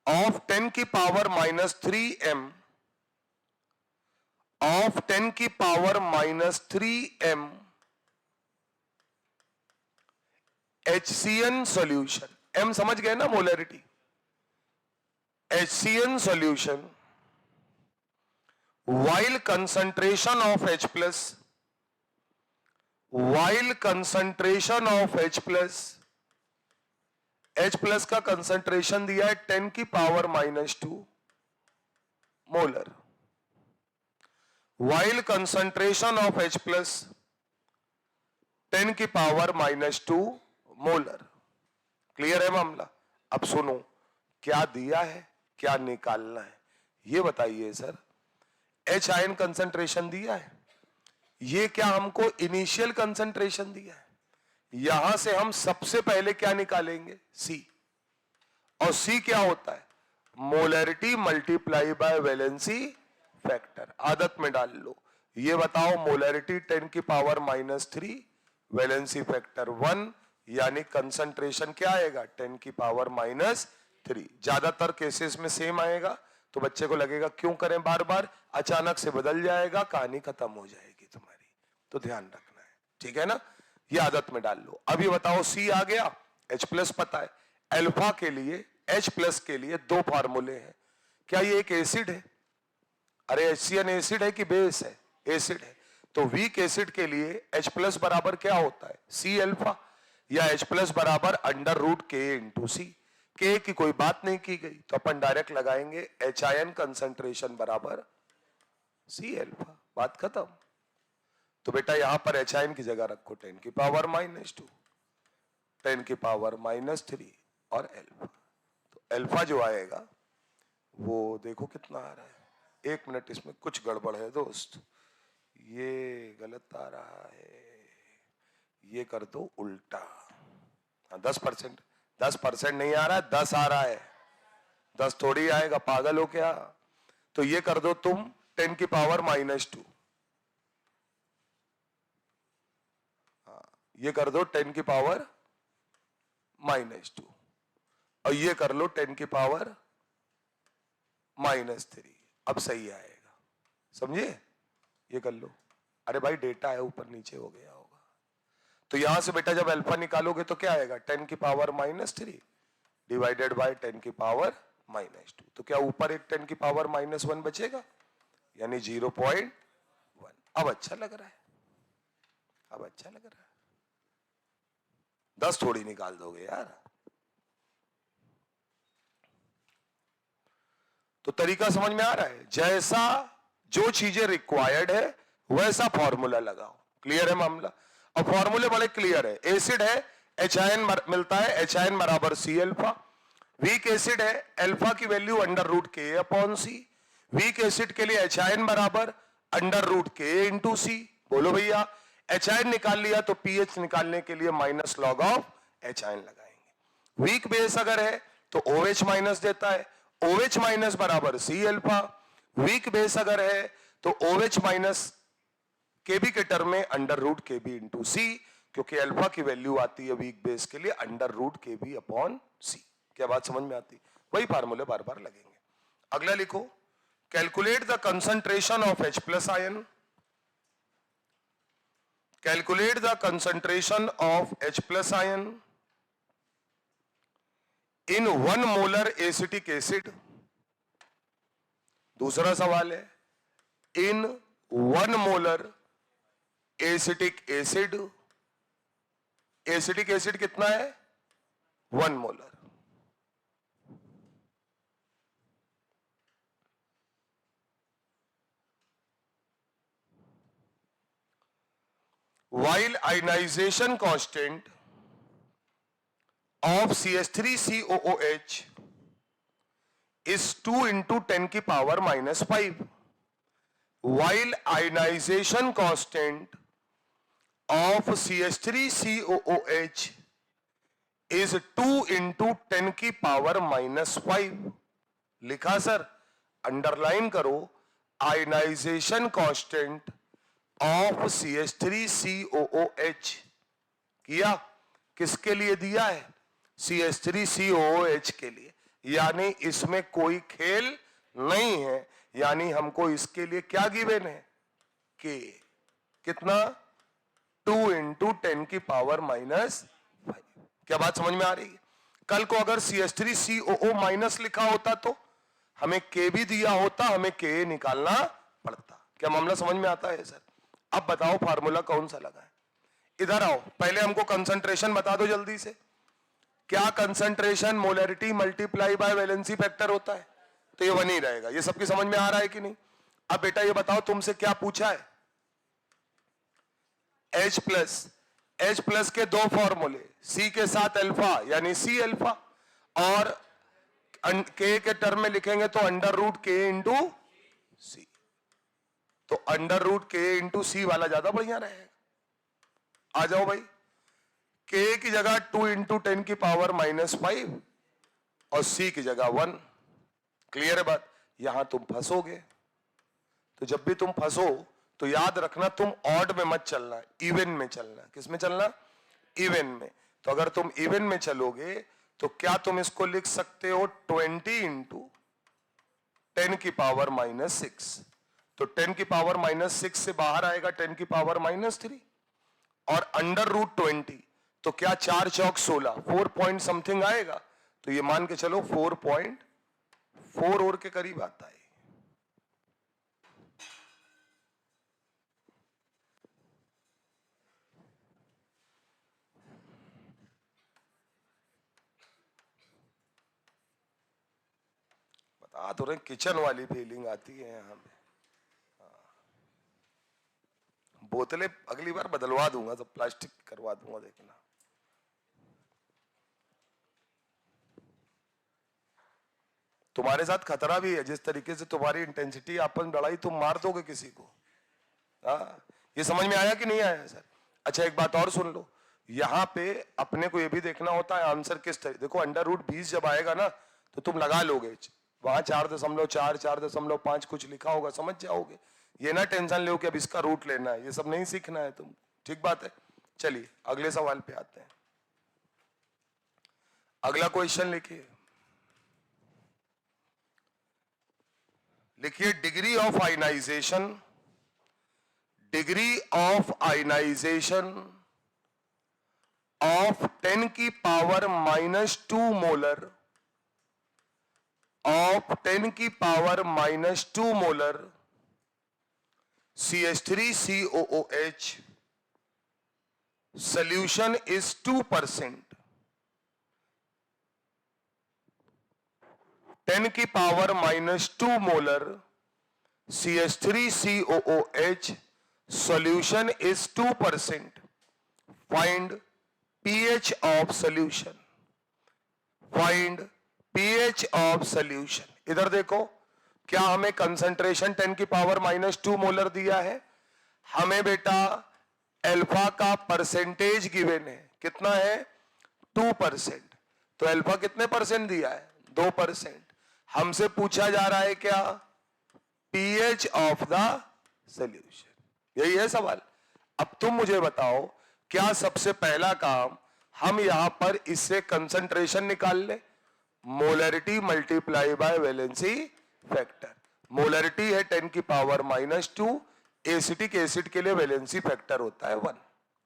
of 10 की पावर -3m ऑफ 10 की power -3m HCN solution. m समझ गए ना, molarity. HCN solution while concentration of H plus, while concentration of H plus का concentration दिया है 10 की power -2 molar. while concentration of H plus 10 की पावर -2 मोलर। क्लियर है मामला? अब सुनो, क्या दिया है, क्या निकालना है, ये बताइए सर। H आयन कंसंट्रेशन दिया है, ये क्या हमको इनिशियल कंसंट्रेशन दिया है? यहां से हम सबसे पहले क्या निकालेंगे? C। और C क्या होता है? Molarity multiply by valency factor. आदत में डाल लो। ये बताओ, मोलरिटी 10 की पावर -3, वैलेंसी फैक्टर 1, यानी कंसंट्रेशन क्या आएगा? 10 की पावर -3। ज्यादातर केसेस में सेम आएगा, तो बच्चे को लगेगा क्यों करें बार बार, अचानक से बदल जाएगा, कहानी खत्म हो जाएगी तुम्हारी। तो ध्यान रखना है, ठीक है ना? ये आदत में डाल लो। अब ये बताओ, C आ गया, H प्लस पता है। अल्फा के लिए, H प्लस के लिए दो फार्मूले हैं। क्या ये एक एसिड है? अरे HCN एसिड है कि बेस है? एसिड है। तो वीक एसिड के लिए H प्लस बराबर क्या होता है? C अल्फा, या H प्लस बराबर √K इंटू C। K की कोई बात नहीं की गई, तो अपन डायरेक्ट लगाएंगे H आयन कंसंट्रेशन बराबर C अल्फा, बात खत्म। तो बेटा यहां पर H आयन की जगह रखो 10 की पावर -2, 10 की पावर -3 और अल्फा। तो अल्फा जो आएगा वो देखो कितना आ रहा है। एक मिनट, इसमें कुछ गड़बड़ है दोस्त, ये गलत आ रहा है, ये कर दो उल्टा। 10%, 10% नहीं आ रहा है, 10 आ रहा है। 10 थोड़ी आएगा, पागल हो क्या? तो ये कर दो तुम 10 की पावर -2, ये कर दो 10 की पावर -2, और ये कर लो 10 की पावर -3। अब सही आएगा, समझे? ये कर लो। अरे भाई डेटा है, ऊपर नीचे हो गया होगा। तो यहां से बेटा जब अल्फा निकालोगे तो क्या आएगा? 10 की पावर -3 डिवाइडेड बाय 10 की पावर -2। तो क्या ऊपर एक 10 की पावर -1 बचेगा, यानी 0.1। अब अच्छा लग रहा है, अब अच्छा लग रहा है। 10 थोड़ी निकाल दोगे यार। तो तरीका समझ में आ रहा है? जैसा जो चीजें रिक्वायर्ड है वैसा फॉर्मूला लगाओ। क्लियर है मामला? और फॉर्मूले बड़े क्लियर है। एसिड है, H आयन मिलता है, H आयन बराबर C अल्फा। वीक एसिड है, अल्फा की वैल्यू √K/C। वीक एसिड के लिए H आयन बराबर √K इंटू C। बोलो भैया, H आयन निकाल लिया तो pH निकालने के लिए -log ऑफ H आयन लगाएंगे। वीक बेस अगर है तो OH माइनस देता है, OH माइनस बराबर C अल्फा। वीक बेस अगर है तो OH माइनस KB के टर्म में √KB इंटू C, क्योंकि अल्फा की वैल्यू आती है वीक बेस के लिए √KB/C। क्या बात समझ में आती? वही फार्मूले बार बार लगेंगे। अगला लिखो, calculate the concentration of H plus ion, calculate the concentration of H plus ion in 1 molar acetic acid. दूसरा सवाल है, इन 1 molar acetic acid. Acetic acid कितना है? 1 molar. while ionization constant of CH3COOH is 2 into 10 की power -5, while ionization constant of CH3COOH is 2 into 10 की power -5. लिखा sir, underline करो, ionization constant of CH3COOH किया, किसके लिए दिया है? CH3COOH के लिए, यानी इसमें कोई खेल नहीं है, यानी हमको इसके लिए क्या गिवन है? के कितना? 2 into 10 की पावर -5. क्या बात समझ में आ रही है? कल को अगर CH3COO माइनस लिखा होता तो हमें के भी दिया होता, हमें के निकालना पड़ता. क्या मामला समझ में आता है सर? अब बताओ फार्मूला कौन सा लगा है? इधर आओ, पहले हमको कंसंट्रेशन बता दो जल्दी से. क्या concentration molarity multiply by valency factor होता है? तो ये 1 ही रहेगा. ये सबकी समझ में आ रहा है कि नहीं? अब बेटा ये बताओ, तुमसे क्या पूछा है? H प्लस के दो फॉर्मूले, C के साथ अल्फा यानी C अल्फा, और K के टर्म में लिखेंगे तो अंडर रूट K इंटू सी. तो अंडर रूट K इंटू सी वाला ज्यादा बढ़िया रहेगा. आ जाओ भाई, K की जगह 2 इंटू 10 की पावर -5 और C की जगह 1. क्लियर है बात? यहां तुम फंसोगे. तो जब भी तुम फंसो तो याद रखना, तुम ऑड में मत चलना, इवन में चलना. किस में चलना? इवन में. तो अगर तुम इवन में चलोगे तो क्या तुम इसको लिख सकते हो 20 इंटू 10 की पावर -6. तो 10 की पावर -6 से बाहर आएगा 10 की पावर -3 और अंडर रूट 20. तो क्या 4 चौक 16, 4 पॉइंट समथिंग आएगा. तो ये मान के चलो 4.4 और के करीब आता है. बता तो रहे, किचन वाली फीलिंग आती है यहां पे. बोतलें अगली बार बदलवा दूंगा, तो प्लास्टिक करवा दूंगा, देखना. तुम्हारे साथ खतरा भी है, जिस तरीके से तुम्हारी इंटेंसिटी आपस में लड़ाई, तुम मार दोगे किसी को. ये समझ में आया कि नहीं आया सर? अच्छा, एक बात और सुन लो. यहां पे अपने को ये भी देखना होता है आंसर किस तरह. देखो अंडर रूट 20 जब आएगा ना तो तुम लगा लोगे, वहां 4.4 4.5 कुछ लिखा होगा, समझ जाओगे. ये ना टेंशन लो कि अब इसका रूट लेना है, ये सब नहीं सीखना है तुम. ठीक बात है. चलिए अगले सवाल पे आते हैं. अगला क्वेश्चन लिखिए. लिखिए degree of ionisation, degree of ionisation of 10 की पावर -2 मोलर, ऑफ 10 की power -2 molar CH3COOH solution is 2%. 10 की power -2 molar CH3COOH solution is 2%. Find pH of solution. Find pH of solution. इधर देखो, क्या हमें कंसंट्रेशन 10 की पावर -2 मोलर दिया है? हमें बेटा अल्फा का परसेंटेज गिवन है. कितना है? 2%. तो अल्फा कितने परसेंट दिया है? 2%. हमसे पूछा जा रहा है क्या? PH of the solution. यही है सवाल. अब तुम मुझे बताओ, क्या सबसे पहला काम हम यहां पर इससे कंसंट्रेशन निकाल ले? Molarity multiply by valency factor. Molarity है 10 की पावर -2, एसिटिक एसिड के लिए वैलेंसी फैक्टर होता है 1.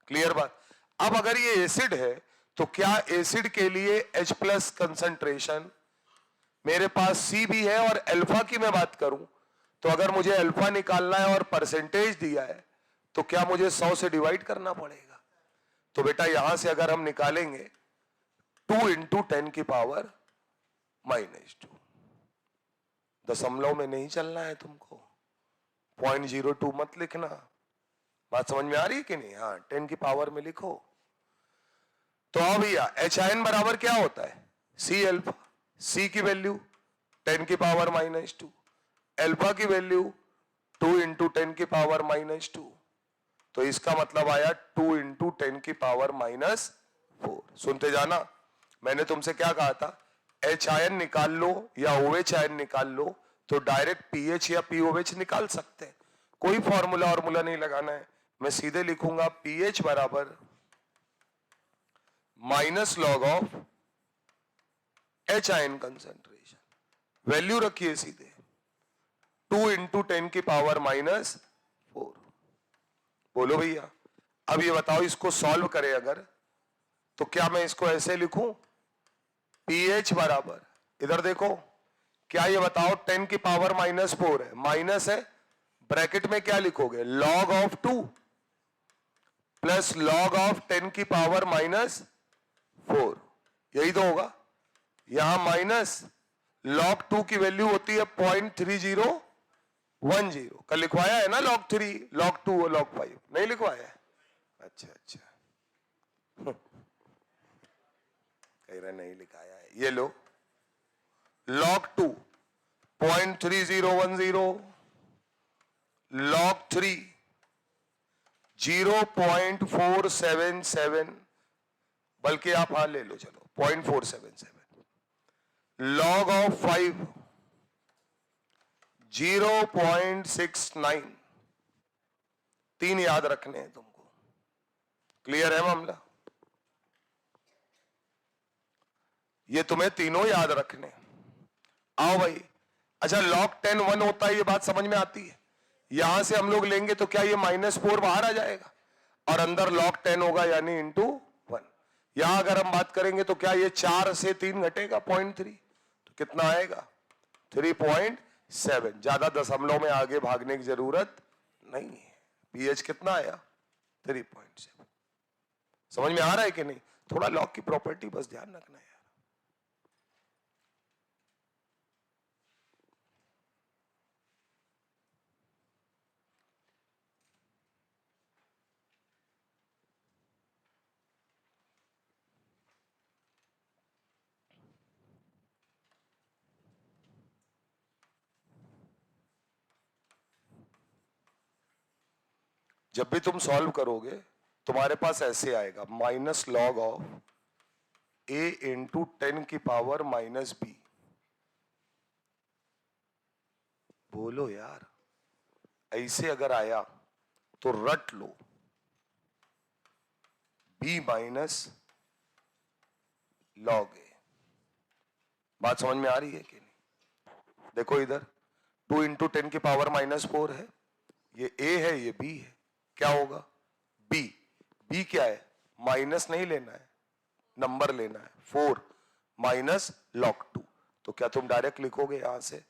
क्लियर बात? अब अगर ये एसिड है तो क्या एसिड के लिए H+ कंसंट्रेशन, मेरे पास C भी है और अल्फा की मैं बात करूं तो अगर मुझे अल्फा निकालना है और परसेंटेज दिया है तो क्या मुझे 100 से डिवाइड करना पड़ेगा? तो बेटा यहां से अगर हम निकालेंगे 2 इंटू 10 की पावर -2. दशमलव में नहीं चलना है तुमको, 0.02 मत लिखना, बात समझ में आ रही है कि नहीं? हाँ, 10 की पावर में लिखो। तो अब भैया HIN बराबर क्या होता है? C alpha. C की वैल्यू 10 की पावर -2, अल्फा की वैल्यू 2 इंटू 10 की पावर -2, तो इसका मतलब आया 2 इंटू 10 की पावर -4। सुनते जाना, मैंने तुमसे क्या कहा था? HIN निकाल लो या OHIN निकाल लो तो डायरेक्ट PH या POH निकाल सकते हैं, कोई फॉर्मूला और मुला नहीं लगाना है। मैं सीधे लिखूंगा PH बराबर minus log of HIN concentration, value रखिए सीधे 2 इंटू 10 की पावर -4। बोलो भैया, अब ये बताओ, इसको सॉल्व करें अगर तो क्या मैं इसको ऐसे लिखूं? PH बराबर, इधर देखो, क्या ये बताओ 10 की पावर -4 है, माइनस है, ब्रैकेट में क्या लिखोगे? Log of 2 plus log of 10 की पावर -4, यही तो होगा। यहां माइनस लॉग 2 की वैल्यू होती है 0.3010। कल लिखवाया है ना लॉग 3, लॉग 2 और लॉग 5? नहीं लिखवाया है? अच्छा अच्छा, कह रहे नहीं लिखाया है। ये लो, लॉग 2 0.3010, लॉग 3 0.477, बल्कि आप हाँ ले लो, चलो 0.477, लॉग ऑफ 5 0.69। 3 याद रखने हैं तुमको, क्लियर है मामला? ये तुम्हें तीनों याद रखने। आओ भाई, अच्छा लॉग 10 1 होता है, ये बात समझ में आती है। यहां से हम लोग लेंगे तो क्या ये -4 बाहर आ जाएगा और अंदर लॉग 10 होगा, यानी इंटू 1। यहां अगर हम बात करेंगे तो क्या ये 4 से 3 घटेगा 0.3, तो कितना आएगा? 3.7। ज्यादा दशमलव में आगे भागने की जरूरत नहीं है। PH कितना आया? 3.7। समझ में आ रहा है कि नहीं? थोड़ा लॉग की प्रॉपर्टी बस ध्यान रखना है। जब भी तुम सॉल्व करोगे तुम्हारे पास ऐसे आएगा, minus log of A into 10 की पावर -B। बोलो यार, ऐसे अगर आया तो रट लो, B माइनस लॉग A। बात समझ में आ रही है कि नहीं? देखो इधर 2 इंटू 10 की पावर -4 है, ये A है, ये B है, क्या होगा? B। B क्या है? माइनस नहीं लेना है, नंबर लेना है, 4 माइनस लॉग 2। तो क्या तुम डायरेक्ट लिखोगे यहां से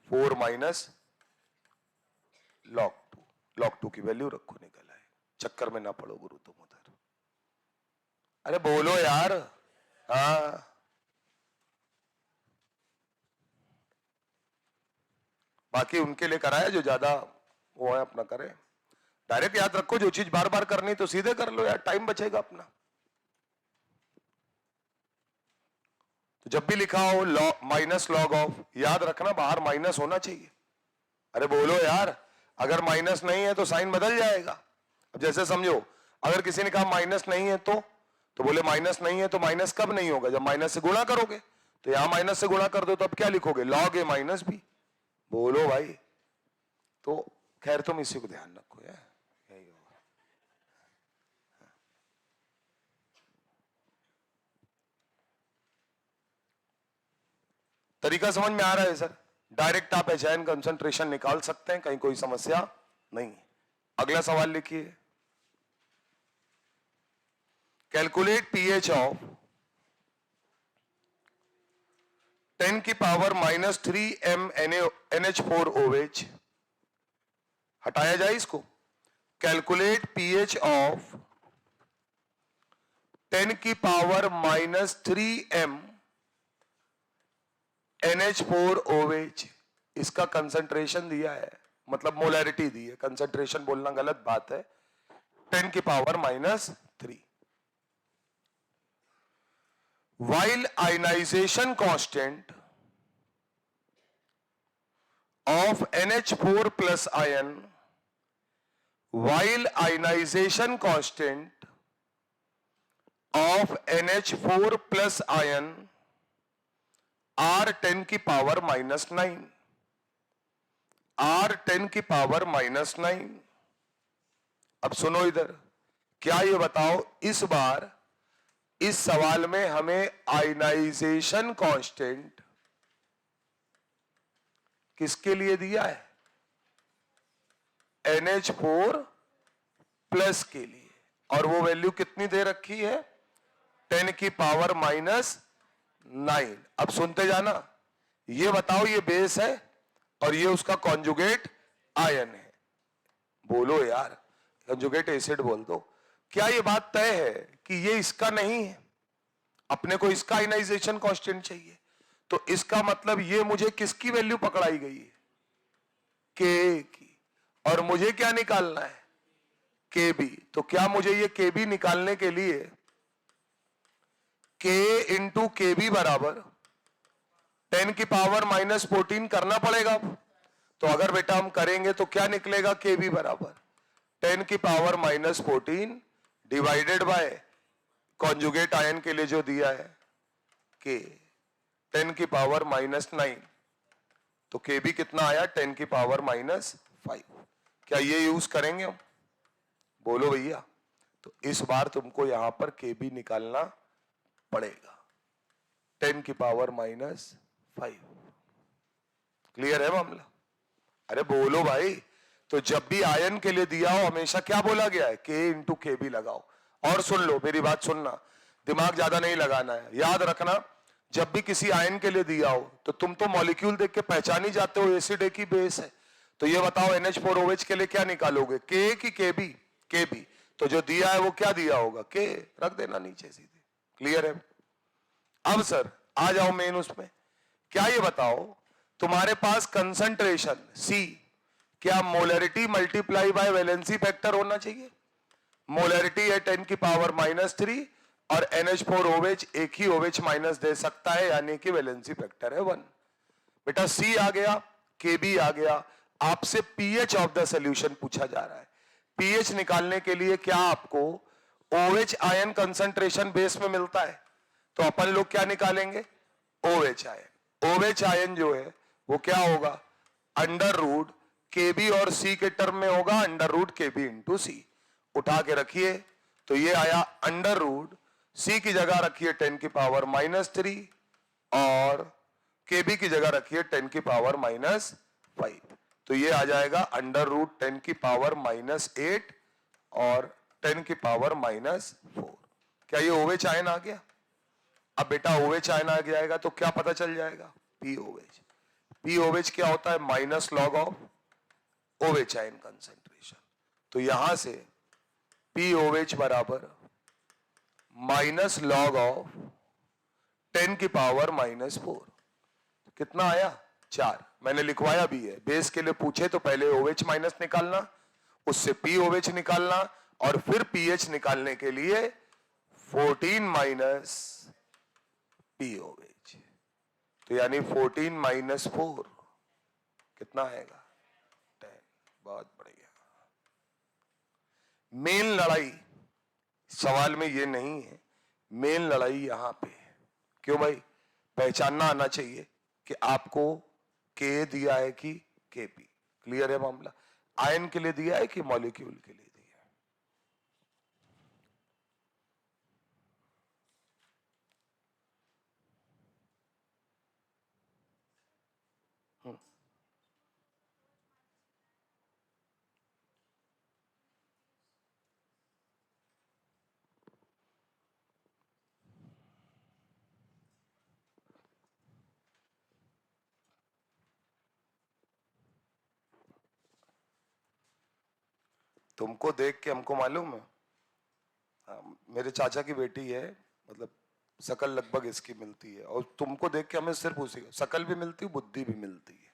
4 माइनस लॉग 2? लॉग 2 की वैल्यू रखो, निकल आए, चक्कर में ना पड़ो गुरु तुम उधर। अरे बोलो यार, हाँ बाकी उनके लिए कराया जो ज्यादा वो है, अपना करे। डायरेक्ट याद रखो, जो चीज बार बार करनी तो सीधे कर लो यार, टाइम बचेगा अपना। तो जब भी लिखा हो माइनस लॉग ऑफ, याद रखना बाहर माइनस होना चाहिए। अरे बोलो यार, अगर माइनस नहीं है तो साइन बदल जाएगा। अब जैसे समझो, अगर किसी ने कहा माइनस नहीं है तो बोले माइनस नहीं है तो माइनस कब नहीं होगा? जब माइनस से गुणा करोगे। तो यहां माइनस से गुणा कर दो तो अब क्या लिखोगे? Log A minus B। बोलो भाई, तो खैर तुम इसी को ध्यान रखो यार, यही होगा। तरीका समझ में आ रहा है सर? डायरेक्ट आप HIN कंसंट्रेशन निकाल सकते हैं, कहीं कोई समस्या नहीं। अगला सवाल लिखिए, कैलकुलेट pH ऑफ 10 की पावर -3m NH4OH। हटाया जाए इसको। कैलकुलेट pH ऑफ 10 की पावर -3m NH4OH। इसका कंसंट्रेशन दिया है मतलब मोलैरिटी दी है, कंसंट्रेशन बोलना गलत बात है, 10 की power -3। while ionization constant of NH4 plus ion, while ionization constant of NH4 plus ion are 10 की पावर -9, R 10 की पावर -9। अब सुनो इधर, क्या ये बताओ इस बार इस सवाल में हमें आयनाइजेशन कांस्टेंट किसके लिए दिया है? NH4 प्लस के लिए, और वो वैल्यू कितनी दे रखी है? 10 की पावर -9। अब सुनते जाना, ये बताओ ये बेस है और ये उसका कॉन्जुगेट आयन है। बोलो यार, कॉन्जुगेट एसिड बोल दो। क्या ये बात तय है कि ये इसका नहीं है? अपने को इसका आयनाइजेशन कांस्टेंट चाहिए, तो इसका मतलब ये मुझे किसकी वैल्यू पकड़ाई गई है? के की। और मुझे क्या निकालना है? के बी। तो क्या मुझे ये के बी निकालने के लिए के इंटू के बी बराबर 10 की पावर -14 करना पड़ेगा? तो अगर बेटा हम करेंगे तो क्या निकलेगा? के बी बराबर 10 की power -14 divided by conjugate ion के लिए जो दिया है के 10 की पावर -9। तो के बी कितना आया? 10 की पावर -5। क्या ये यूज करेंगे हम? बोलो भैया। तो इस बार तुमको यहां पर के बी निकालना पड़ेगा, 10 की पावर -5। क्लियर है मामला? अरे बोलो भाई। तो जब भी आयन के लिए दिया हो हमेशा क्या बोला गया है? के इंटू के बी लगाओ। और सुन लो, मेरी बात सुनना, दिमाग ज्यादा नहीं लगाना है, याद रखना, जब भी किसी आयन के लिए दिया हो तो तुम तो मॉलिक्यूल देख के पहचान ही जाते हो एसिड है कि बेस है। तो ये बताओ NH4OH के लिए क्या निकालोगे? के की के बी? के बी। तो जो दिया है वो क्या दिया होगा? के। रख देना नीचे सीधे। क्लियर है? अब सर आ जाओ मेन उसमें। क्या ये बताओ, तुम्हारे पास कंसंट्रेशन C, क्या molarity multiply by valency factor होना चाहिए? मोलरिटी है 10 की पावर -3 और NH4OH एक ही OH माइनस दे सकता है, यानी कि वैलेंसी फैक्टर है 1। बेटा C आ गया, KB आ गया, आपसे pH ऑफ द सॉल्यूशन पूछा जा रहा है। pH निकालने के लिए क्या आपको OH आयन कंसंट्रेशन बेस में मिलता है? तो अपन लोग क्या निकालेंगे? OH ion. OH आयन जो है वो क्या होगा? अंडर रूट KB और C के टर्म में होगा, under root KB into C। उठा के रखिए, तो ये आया अंडर रूट C की जगह रखिए 10 की पावर -3 और KB की जगह रखिए 10 की पावर -5। तो ये आ जाएगा अंडर रूट 10 की पावर -8 और 10 की पावर -4। क्या ये OH आयन आ गया? अब बेटा OH आयन आ जाएगा तो क्या पता चल जाएगा? POH। POH क्या होता है? Minus log of OH ion concentration. तो यहां से POH बराबर माइनस लॉग ऑफ 10 की पावर -4। कितना आया? 4। मैंने लिखवाया भी है, बेस के लिए पूछे तो पहले OH माइनस निकालना, उससे POH निकालना और फिर pH निकालने के लिए 14 माइनस POH। तो यानी 14 -4 कितना आएगा? 10। बहुत बढ़िया। मेन लड़ाई सवाल में ये नहीं है, मेन लड़ाई यहां पे है। क्यों भाई? पहचानना आना चाहिए कि आपको के दिया है कि केपी। क्लियर है मामला? आयन के लिए दिया है कि मॉलिक्यूल के लिए दिया है? तुमको देख के हमको मालूम है, मेरे चाचा की बेटी है, मतलब शकल लगभग इसकी मिलती है, और तुमको देख के हमें सिर्फ उसी शकल भी मिलती है, बुद्धि भी मिलती है।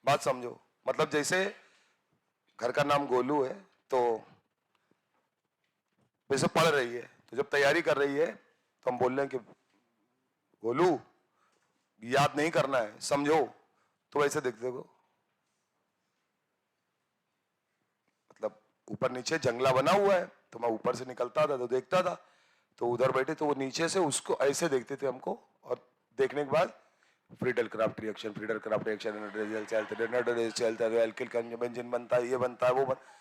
बात समझो, मतलब जैसे घर का नाम गोलू है, तो वैसे पढ़ रही है, तो जब तैयारी कर रही है तो हम बोल रहे हैं कि गोलू याद नहीं करना है, समझो, तो वैसे देखते को मतलब ऊपर नीचे जंगला बना हुआ है, तो मैं ऊपर से निकलता था तो देखता था, तो उधर बैठे तो वो नीचे से उसको ऐसे देखते थे हमको, और देखने के बाद Friedel craft reaction, Friedel craft reaction, benzene बनता है, ये बनता है, वो बनता।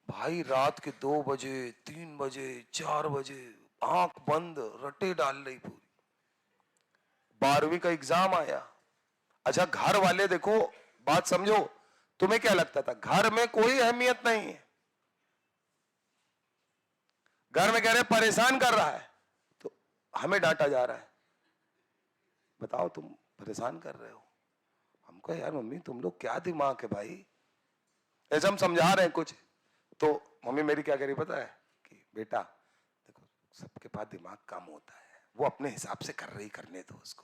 भाई रात के 2 बजे 3 बजे 4 बजे आंख बंद रटे डाल रही पूरी। 12वीं का एग्जाम आया। अच्छा घर वाले देखो, बात समझो, तुम्हें क्या लगता था घर में कोई अहमियत नहीं है, घर में कह रहे परेशान कर रहा है, तो हमें डांटा जा रहा है, बताओ तुम परेशान कर रहे हो हमको, यार मम्मी तुम लोग क्या दिमाग है भाई, ऐसे हम समझा रहे हैं कुछ, तो मम्मी मेरी क्या कह रही पता है कि बेटा देखो सबके पास दिमाग कम होता है, वो अपने हिसाब से कर रही, करने दो उसको,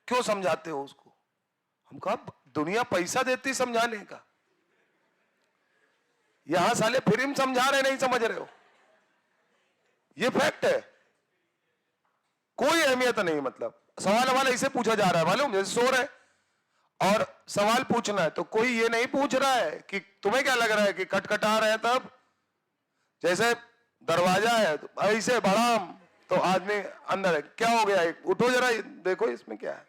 क्यों समझाते हो उसको। हम कहा दुनिया पैसा देती समझाने का, यहां साले फ्री में समझा रहे, नहीं समझ रहे हो, ये फैक्ट है, कोई अहमियत नहीं। मतलब सवाल ऐसे पूछा जा रहा है मालूम, जैसे सो रहे और सवाल पूछना है, तो कोई ये नहीं पूछ रहा है कि तुम्हें क्या लग रहा है कि खटखटा रहे हैं, तब जैसे दरवाजा है तो ऐसे भड़ाम तो आदमी अंदर है, क्या हो गया उठो जरा देखो इसमें क्या है।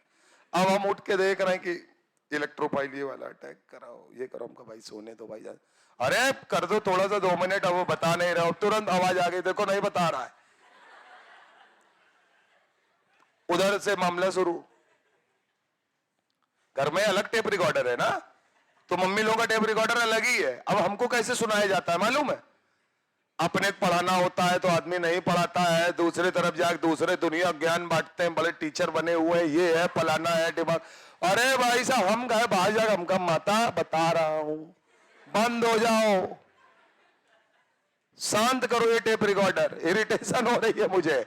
अब हम उठ के देख रहे हैं कि इलेक्ट्रोफाइल ये वाला अटैक कराओ, ये करो, हमका भाई सोने दो भाई जान, अरे कर दो थोड़ा सा 2 मिनट, अब वो बता नहीं रहा, तुरंत आवाज आ गई देखो नहीं बता रहा है, उधर से मामला शुरू। घर में अलग टेप रिकॉर्डर है ना, तो मम्मी लोगों का टेप रिकॉर्डर अलग ही है। अब हमको कैसे सुनाया जाता है मालूम है, अपने पढ़ाना होता है तो आदमी नहीं पढ़ाता है, दूसरी तरफ जाकर दूसरे दुनिया ज्ञान बांटते हैं, बड़े टीचर बने हुए हैं, ये है फलाना है दिमाग। अरे भाई साहब हम गए बाहर जाकर, हमका माता बता रहा हूं बंद हो जाओ, शांत करो ये टेप रिकॉर्डर, इरिटेशन हो रही है मुझे।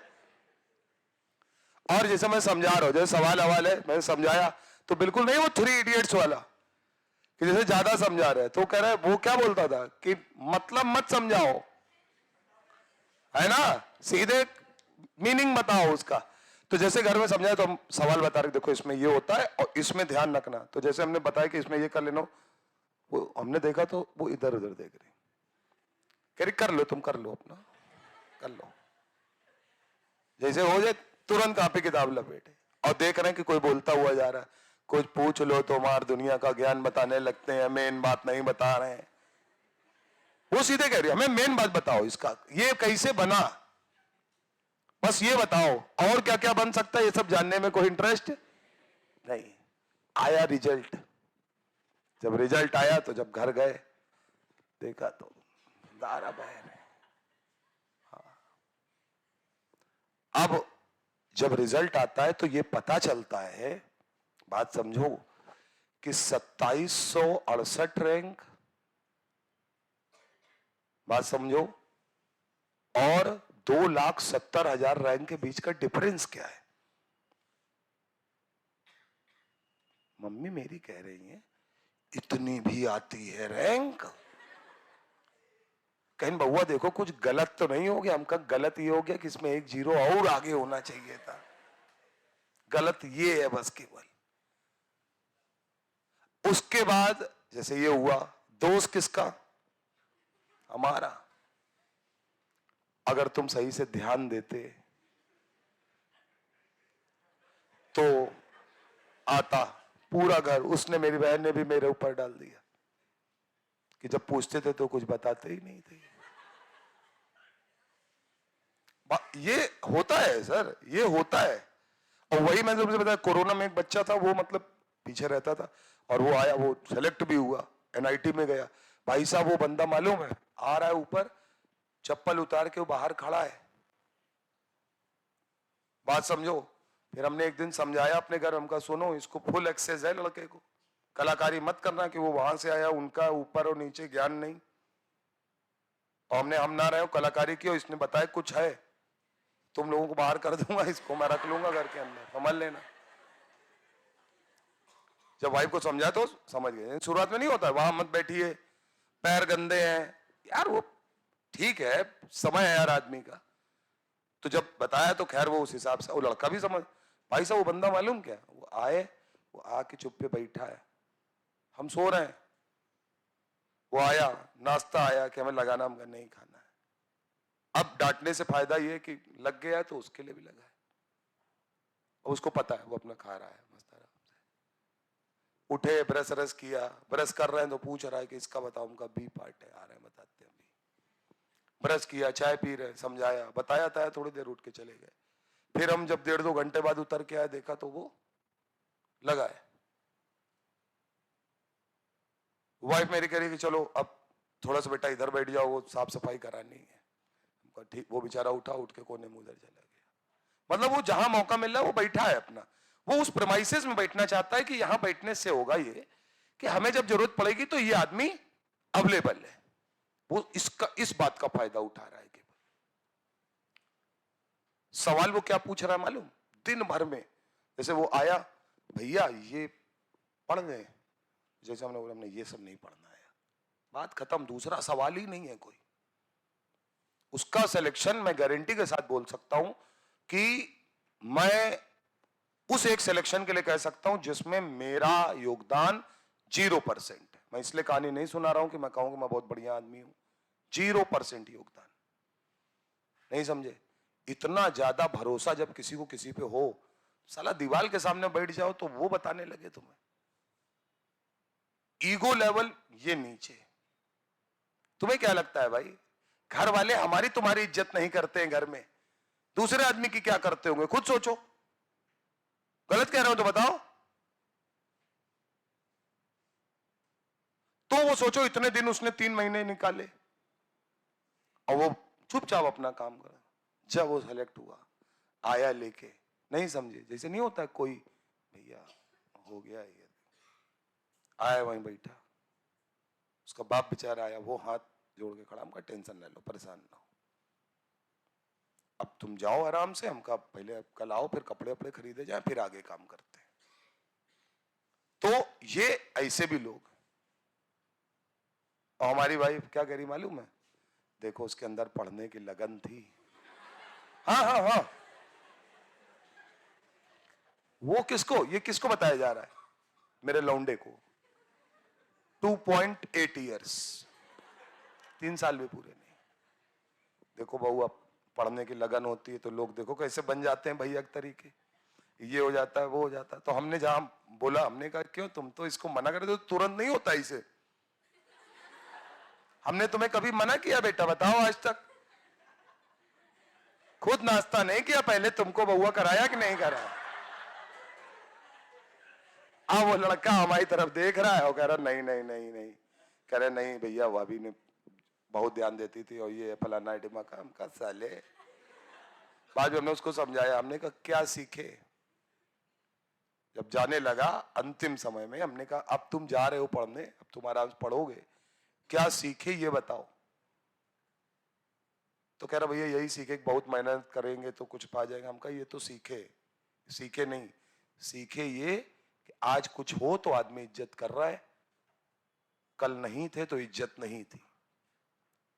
और जैसे मैं समझा रहा हूं, जैसे सवाल है मैंने समझाया, तो बिल्कुल नहीं वो 3 इडियट्स वाला कि जैसे ज्यादा समझा रहे, तो कह रहे वो क्या बोलता था कि मतलब मत समझाओ, है ना, सीधे मीनिंग बताओ उसका। तो जैसे घर में समझाया तो हम सवाल बता रहे देखो इसमें ये होता है और इसमें ध्यान रखना, तो जैसे हमने बताया कि इसमें ये कर लेना, वो हमने देखा तो वो इधर उधर देख रही, कह रही कर लो तुम कर लो अपना कर लो, जैसे हो जाए तुरंत कापी किताब लपेटे, और देख रहे हैं कि कोई बोलता हुआ जा रहा है, कुछ पूछ लो तो मार दुनिया का ज्ञान बताने लगते हैं, मेन बात नहीं बता रहे हैं। वो सीधे कह रही है हमें मेन बात बताओ, इसका ये कैसे बना, बस ये बताओ, और क्या क्या बन सकता है ये सब जानने में कोई इंटरेस्ट नहीं। आया रिजल्ट, जब रिजल्ट आया तो जब घर गए देखा तो दारा बह रहे। हाँ। अब जब रिजल्ट आता है तो ये पता चलता है, बात समझो, कि 2768 रैंक, बात समझो, और 2,70,000 रैंक के बीच का डिफरेंस क्या है। मम्मी मेरी कह रही है इतनी भी आती है रैंक, कहीं बउआ देखो कुछ गलत तो नहीं हो गया। हमका गलत ये हो गया कि इसमें 1 जीरो और आगे होना चाहिए था, गलत ये है बस केवल। उसके बाद जैसे ये हुआ, दोष किसका, हमारा। अगर तुम सही से ध्यान देते तो आता पूरा घर, उसने मेरी बहन ने भी मेरे ऊपर डाल दिया कि जब पूछते थे तो कुछ बताते ही नहीं थे। ये होता है सर, ये होता है। और वही मैंने तुमसे बताया, कोरोना में एक बच्चा था, वो मतलब पीछे रहता था और वो आया, वो सेलेक्ट भी हुआ, एनआईटी में गया। भाई साहब वो बंदा मालूम है आ रहा है ऊपर, चप्पल उतार के वो बाहर खड़ा है, बात समझो। फिर हमने एक दिन समझाया अपने घर, हमका सुनो इसको फुल एक्सेस है लड़के को, कलाकारी मत करना कि वो वहां से आया, उनका ऊपर और नीचे ज्ञान नहीं, और हमने हम ना रहे हो कलाकारी की, इसने बताया कुछ है तुम लोगों को बाहर कर दूंगा, इसको मैं रख लूंगा घर के अंदर, समझ लेना। जब वाइफ को समझा तो समझ गए। शुरुआत में नहीं होता, वहां मत बैठिए, पैर गंदे हैं यार, वो ठीक है, समय है यार आदमी का। तो जब बताया तो खैर वो उस हिसाब से, वो लड़का भी समझ, भाई साहब वो बंदा मालूम क्या, वो आए, वो आके चुप पे बैठा है, हम सो रहे हैं, वो आया, नाश्ता आया कि हमें लगाना, हमका नहीं खाना है। अब डांटने से फायदा ये कि लग गया है तो उसके लिए भी लगा है, और उसको पता है वो अपना खा रहा है मस्त आराम से। उठे, ब्रश रस किया, ब्रश कर रहे हैं तो पूछ रहा है कि इसका बताओ, उनका बी पार्ट है, आ रहे हैं बताते हैं अभी। ब्रश किया, चाय पी रहे, समझाया, बताया था, थोड़ी देर उठ के चले गए। फिर हम जब 1.5-2 घंटे बाद उतर के आए, देखा तो वो लगा है। वाइफ मेरी कह रही कि चलो अब थोड़ा सा बेटा इधर बैठ जाओ, वो साफ सफाई करानी है। ठीक, वो बेचारा उठा, उठ के कोने में उधर चला गया। मतलब वो जहां मौका मिल रहा है वो बैठा है अपना, वो उस प्रेमाइसेस में बैठना चाहता है कि यहां बैठने से होगा ये कि हमें जब जरूरत पड़ेगी तो ये आदमी अवेलेबल है। वो इसका, इस बात का फायदा उठा रहा है केवल। सवाल वो क्या पूछ रहा है मालूम, दिन भर में, जैसे वो आया, भैया ये पढ़ गए, जैसे हमने बोला हमने ये सब नहीं पढ़ना है, बात खत्म, दूसरा सवाल ही नहीं है कोई। उसका सिलेक्शन मैं गारंटी के साथ बोल सकता हूं कि मैं उस एक सिलेक्शन के लिए कह सकता हूं जिसमें मेरा योगदान 0% है। मैं इसलिए कहानी नहीं सुना रहा हूं कि मैं कहूं कि मैं बहुत बढ़िया आदमी हूं, 0% योगदान। नहीं समझे? इतना ज्यादा भरोसा जब किसी को किसी पे हो, साला दीवार के सामने बैठ जाओ तो वो बताने लगे तुम्हें। ईगो लेवल ये नीचे। तुम्हें क्या लगता है भाई, घर वाले हमारी तुम्हारी इज्जत नहीं करते हैं घर में, दूसरे आदमी की क्या करते होंगे? खुद सोचो, गलत कह रहे हो तो बताओ। तो वो सोचो, इतने दिन उसने 3 महीने निकाले और वो चुपचाप अपना काम करा। जब वो सेलेक्ट हुआ, आया लेके, नहीं समझे, जैसे नहीं होता कोई, भैया हो गया ये, आया वहीं बैठा, उसका बाप बेचारा आया, वो हाथ जोड़ के खड़ा, हमका टेंशन ले लो, परेशान ना हो, अब तुम जाओ आराम से, हमका पहले कल आओ, फिर कपड़े वपड़े खरीदे जाए, फिर आगे काम करते हैं। तो ये ऐसे भी लोग। और हमारी वाइफ क्या कह रही मालूम है, देखो उसके अंदर पढ़ने की लगन थी। हाँ हाँ हाँ, वो किसको, ये किसको बताया जा रहा है? मेरे लौंडे को। 2.8 ईयर्स, 3 साल भी पूरे नहीं। देखो बहू, अब पढ़ने की लगन होती है तो लोग देखो कैसे बन जाते हैं भैया के तरीके, ये हो जाता है, वो हो जाता है। तो हमने जहां बोला, हमने कहा क्यों, तुम तो इसको मना कर दो, तुरंत नहीं होता इसे। हमने तुम्हें कभी मना किया बेटा, बताओ आज तक? खुद नाश्ता नहीं किया, पहले तुमको बउआ कराया कि नहीं कराया? अब वो लड़का हमारी तरफ देख रहा है और कह रहा नहीं नहीं नहीं नहीं, कह रहे नहीं भैया, भाभी ने बहुत ध्यान देती थी और ये फलाना ढिमाका, हमका साले। बाद में हमने उसको समझाया, हमने कहा क्या सीखे? जब जाने लगा अंतिम समय में, हमने कहा अब तुम जा रहे हो पढ़ने, अब तुम आराम से पढ़ोगे, क्या सीखे ये बताओ। तो कह रहा भैया यही सीखे, बहुत मेहनत करेंगे तो कुछ पा जाएगा। हम कहा ये तो सीखे, सीखे नहीं, सीखे ये कि आज कुछ हो तो आदमी इज्जत कर रहा है, कल नहीं थे तो इज्जत नहीं थी।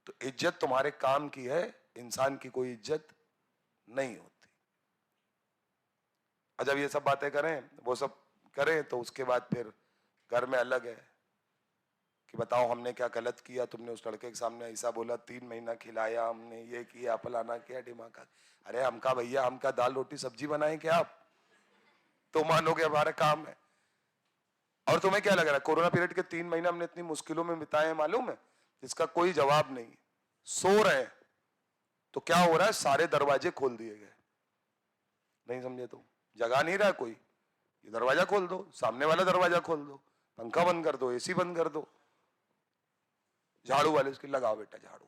तो इज्जत तुम्हारे काम की है, इंसान की कोई इज्जत नहीं होती। और जब ये सब बातें करें, वो सब करें, तो उसके बाद फिर घर में अलग है कि बताओ हमने क्या गलत किया, तुमने उस लड़के के सामने ऐसा बोला, 3 महीना खिलाया हमने, ये किया, फलाना किया, ढिमाका। अरे हमका भैया, हमका दाल रोटी सब्जी बनाए क्या आप? तो मानोगे हमारा काम है। और तुम्हें क्या लग रहा है, कोरोना पीरियड के 3 महीने हमने इतनी मुश्किलों में बिताए हैं मालूम है, जिसका कोई जवाब नहीं। सो रहे हैं तो क्या हो रहा है, सारे दरवाजे खोल दिए गए। नहीं समझे? तो जगा नहीं रहा कोई, ये दरवाजा खोल दो, सामने वाला दरवाजा खोल दो, पंखा बंद कर दो, एसी बंद कर दो, झाड़ू वाले उसकी लगाओ बेटा झाड़ू।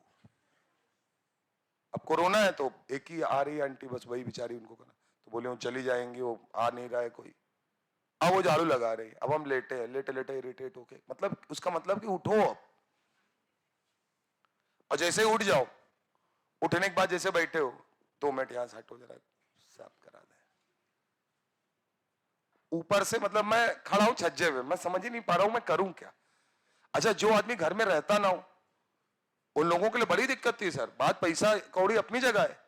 अब कोरोना है तो एक ही आ रही है आंटी, बस वही बेचारी उनको करना, तो बोले वो चली जाएंगी, वो आ नहीं रहा है कोई, अब वो झाड़ू लगा रही। अब हम लेटे हैं, लेटे लेटे इरिटेट होके, मतलब उसका मतलब कि उठो अब। और जैसे उठ जाओ, उठने के बाद जैसे बैठे हो, 2 मिनट यहां से हटो जरा, साफ करा दे। ऊपर से मतलब मैं खड़ा हूं छज्जे में, मैं समझ ही नहीं पा रहा हूं मैं करूं क्या। अच्छा, जो आदमी घर में रहता ना हो उन लोगों के लिए बड़ी दिक्कत थी सर। बात पैसा कौड़ी अपनी जगह है,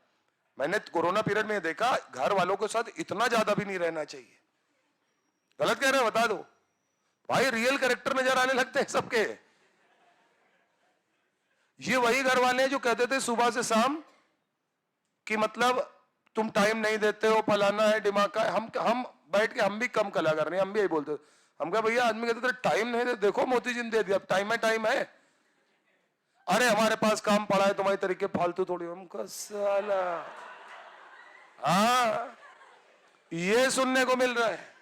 मैंने कोरोना पीरियड में देखा घर वालों के साथ इतना ज्यादा भी नहीं रहना चाहिए। गलत कह रहे हैं बता दो भाई, रियल कैरेक्टर नजर आने लगते हैं सबके। ये वही घर वाले हैं जो कहते थे सुबह से शाम कि मतलब तुम टाइम नहीं देते हो, फलाना है डिमाका है। हम बैठ के हम भी कम कला कर रहे हैं, हम भी यही बोलते, हम कहा भैया आदमी कहते थे टाइम नहीं देते, देखो मोदी जी ने दे दिया, टाइम है टाइम है। अरे हमारे पास काम पड़ा है, तुम्हारी तरीके फालतू थोड़ी। हमको साला हाँ ये सुनने को मिल रहा है।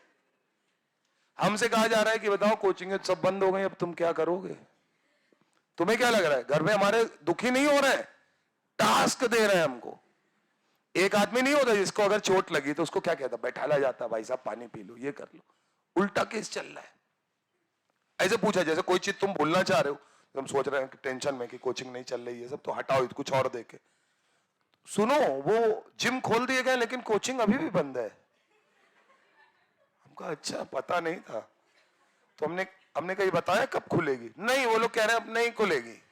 हमसे कहा जा रहा है कि बताओ कोचिंग सब बंद हो गई, अब तुम क्या करोगे। तुम्हें क्या लग रहा है घर में हमारे दुखी नहीं हो रहे हैं, टास्क दे रहे हैं हमको। एक आदमी नहीं होता जिसको अगर चोट लगी तो उसको क्या कहता, बैठाला जाता, भाई साहब पानी पी लो, ये कर लो। उल्टा केस चल रहा है। ऐसे पूछा जैसे कोई चीज तुम भूलना चाह रहे हो, तुम सोच रहे हो कि टेंशन में कि कोचिंग नहीं चल रही है सब, तो हटाओ कुछ और देके सुनो। वो जिम खोल दिए गए लेकिन कोचिंग अभी भी बंद है। हमको अच्छा पता नहीं था, तो हमने कहीं बताया कब खुलेगी, नहीं वो लोग कह रहे हैं अब नहीं खुलेगी,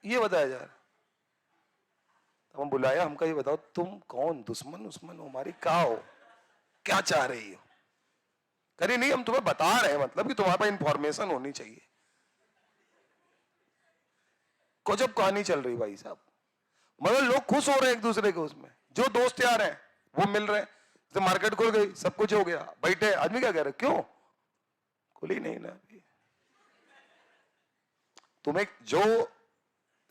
ये बताया जा रहा। तो हम बुलाया, हम कहीं बताओ तुम कौन दुश्मन उस्मन हो हमारी, का हो, क्या चाह रही हो। करी नहीं हम तुम्हें बता रहे हैं, मतलब कि तुम्हारे पास इंफॉर्मेशन होनी चाहिए। गजब कहानी चल रही भाई साहब, मतलब लोग खुश हो रहे हैं एक दूसरे के उसमें, जो दोस्त यार हैं वो मिल रहे हैं। तो मार्केट खुल गई, सब कुछ हो गया, बैठे आदमी क्या कह रहे, क्यों खुली नहीं ना अभी। तुम्हें जो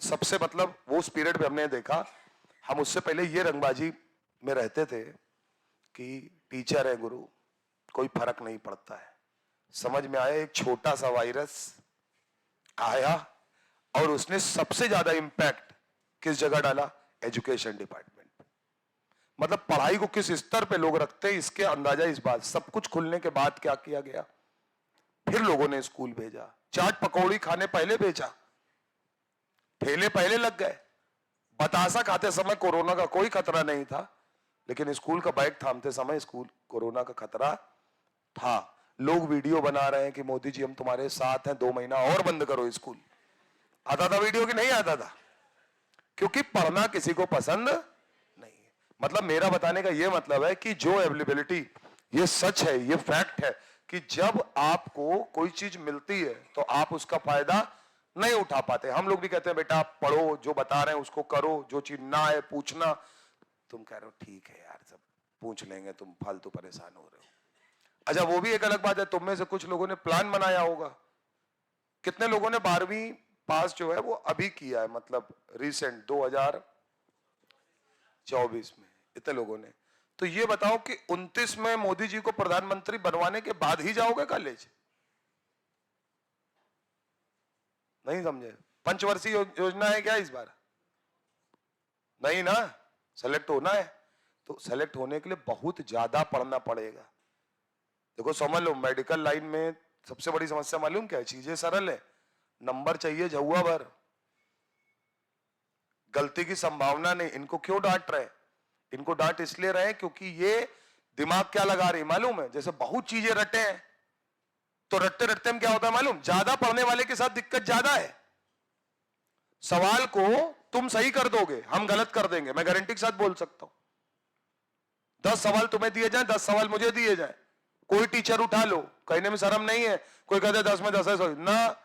सबसे मतलब वो उस पीरियड में हमने देखा, हम उससे पहले ये रंगबाजी में रहते थे कि टीचर है गुरु, कोई फर्क नहीं पड़ता है। समझ में आया एक छोटा सा वायरस आया और उसने सबसे ज्यादा इंपैक्ट किस जगह डाला, एजुकेशन डिपार्टमेंट। मतलब पढ़ाई को किस स्तर पे लोग रखते हैं इसके अंदाजा इस बात, सब कुछ खुलने के बाद क्या किया गया, फिर लोगों ने स्कूल भेजा, चाट पकौड़ी खाने पहले भेजा, ठेले पहले लग गए। बतासा खाते समय कोरोना का कोई खतरा नहीं था, लेकिन स्कूल का बैग थामते समय स्कूल कोरोना का खतरा था। लोग वीडियो बना रहे हैं कि मोदी जी हम तुम्हारे साथ हैं, 2 महीना और बंद करो स्कूल। आता था वीडियो कि नहीं आता था, क्योंकि पढ़ना किसी को पसंद नहीं है। मतलब मेरा बताने का यह मतलब है कि जो अवेलेबिलिटी, ये सच है, ये फैक्ट है कि जब आपको कोई चीज मिलती है तो आप उसका फायदा नहीं उठा पाते। हम लोग भी कहते हैं बेटा आप पढ़ो, जो बता रहे हैं उसको करो, जो चीज ना है पूछना। तुम कह रहे हो ठीक है यार सब पूछ लेंगे, तुम फालतू परेशान हो रहे हो। अच्छा वो भी एक अलग बात है, तुम में से कुछ लोगों ने प्लान बनाया होगा। कितने लोगों ने 12वीं पास जो है वो अभी किया है, मतलब रिसेंट 2024 में, इतने लोगों ने। तो ये बताओ कि 29 में मोदी जी को प्रधानमंत्री बनवाने के बाद ही जाओगे कॉलेज? नहीं समझे? पंचवर्षीय योजना है क्या इस बार? नहीं ना, सेलेक्ट होना है तो सेलेक्ट होने के लिए बहुत ज्यादा पढ़ना पड़ेगा। देखो समझ लो, मेडिकल लाइन में सबसे बड़ी समस्या मालूम क्या है, चीजें सरल है, नंबर चाहिए झुआ भर, गलती की संभावना नहीं। इनको क्यों डांट रहे, इनको डांट इसलिए रहे क्योंकि ये दिमाग क्या लगा रही मालूम है, जैसे बहुत चीजें रटे हैं तो रटते रटते में क्या होता है मालूम, ज्यादा पढ़ने वाले के साथ दिक्कत ज्यादा है। सवाल को तुम सही कर दोगे, हम गलत कर देंगे, मैं गारंटी के साथ बोल सकता हूं। 10 सवाल तुम्हें दिए जाए, 10 सवाल मुझे दिए जाए, कोई टीचर उठा लो, कहने में शर्म नहीं है। कोई कहते 10 में 10 है ना,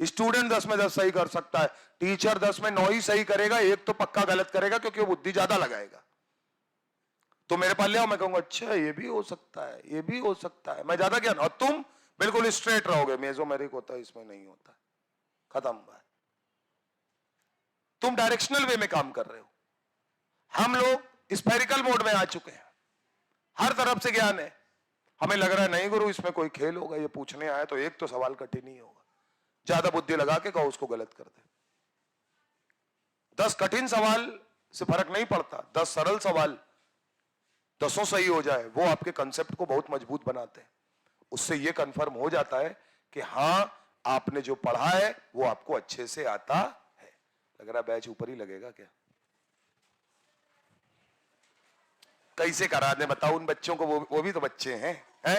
स्टूडेंट 10 में 10 सही कर सकता है, टीचर 10 में 9 ही सही करेगा, एक तो पक्का गलत करेगा क्योंकि वो बुद्धि ज्यादा लगाएगा। तो मेरे पास ले आओ, मैं कहूंगा अच्छा ये भी हो सकता है, ये भी हो सकता है, मैं ज्यादा ज्ञान, और तुम बिल्कुल स्ट्रेट रहोगे, मेजोमेरिक होता है इसमें नहीं होता, खत्म बात। तुम डायरेक्शनल वे में काम कर रहे हो, हम लोग स्फेरिकल मोड में आ चुके हैं, हर तरफ से ज्ञान है। हमें लग रहा है नहीं गुरु इसमें कोई खेल होगा, ये पूछने आया तो एक तो सवाल कठिन ही होगा, ज्यादा बुद्धि लगा के कहो उसको गलत कर दे। 10 कठिन सवाल से फर्क नहीं पड़ता, 10 सरल सवाल 10 सही हो जाए वो आपके कंसेप्ट को बहुत मजबूत बनाते हैं। उससे ये कंफर्म हो जाता है कि हाँ आपने जो पढ़ा है वो आपको अच्छे से आता है। लग रहा बैच ऊपर ही लगेगा क्या? कैसे करा दे बताओ उन बच्चों को, वो भी तो बच्चे हैं। है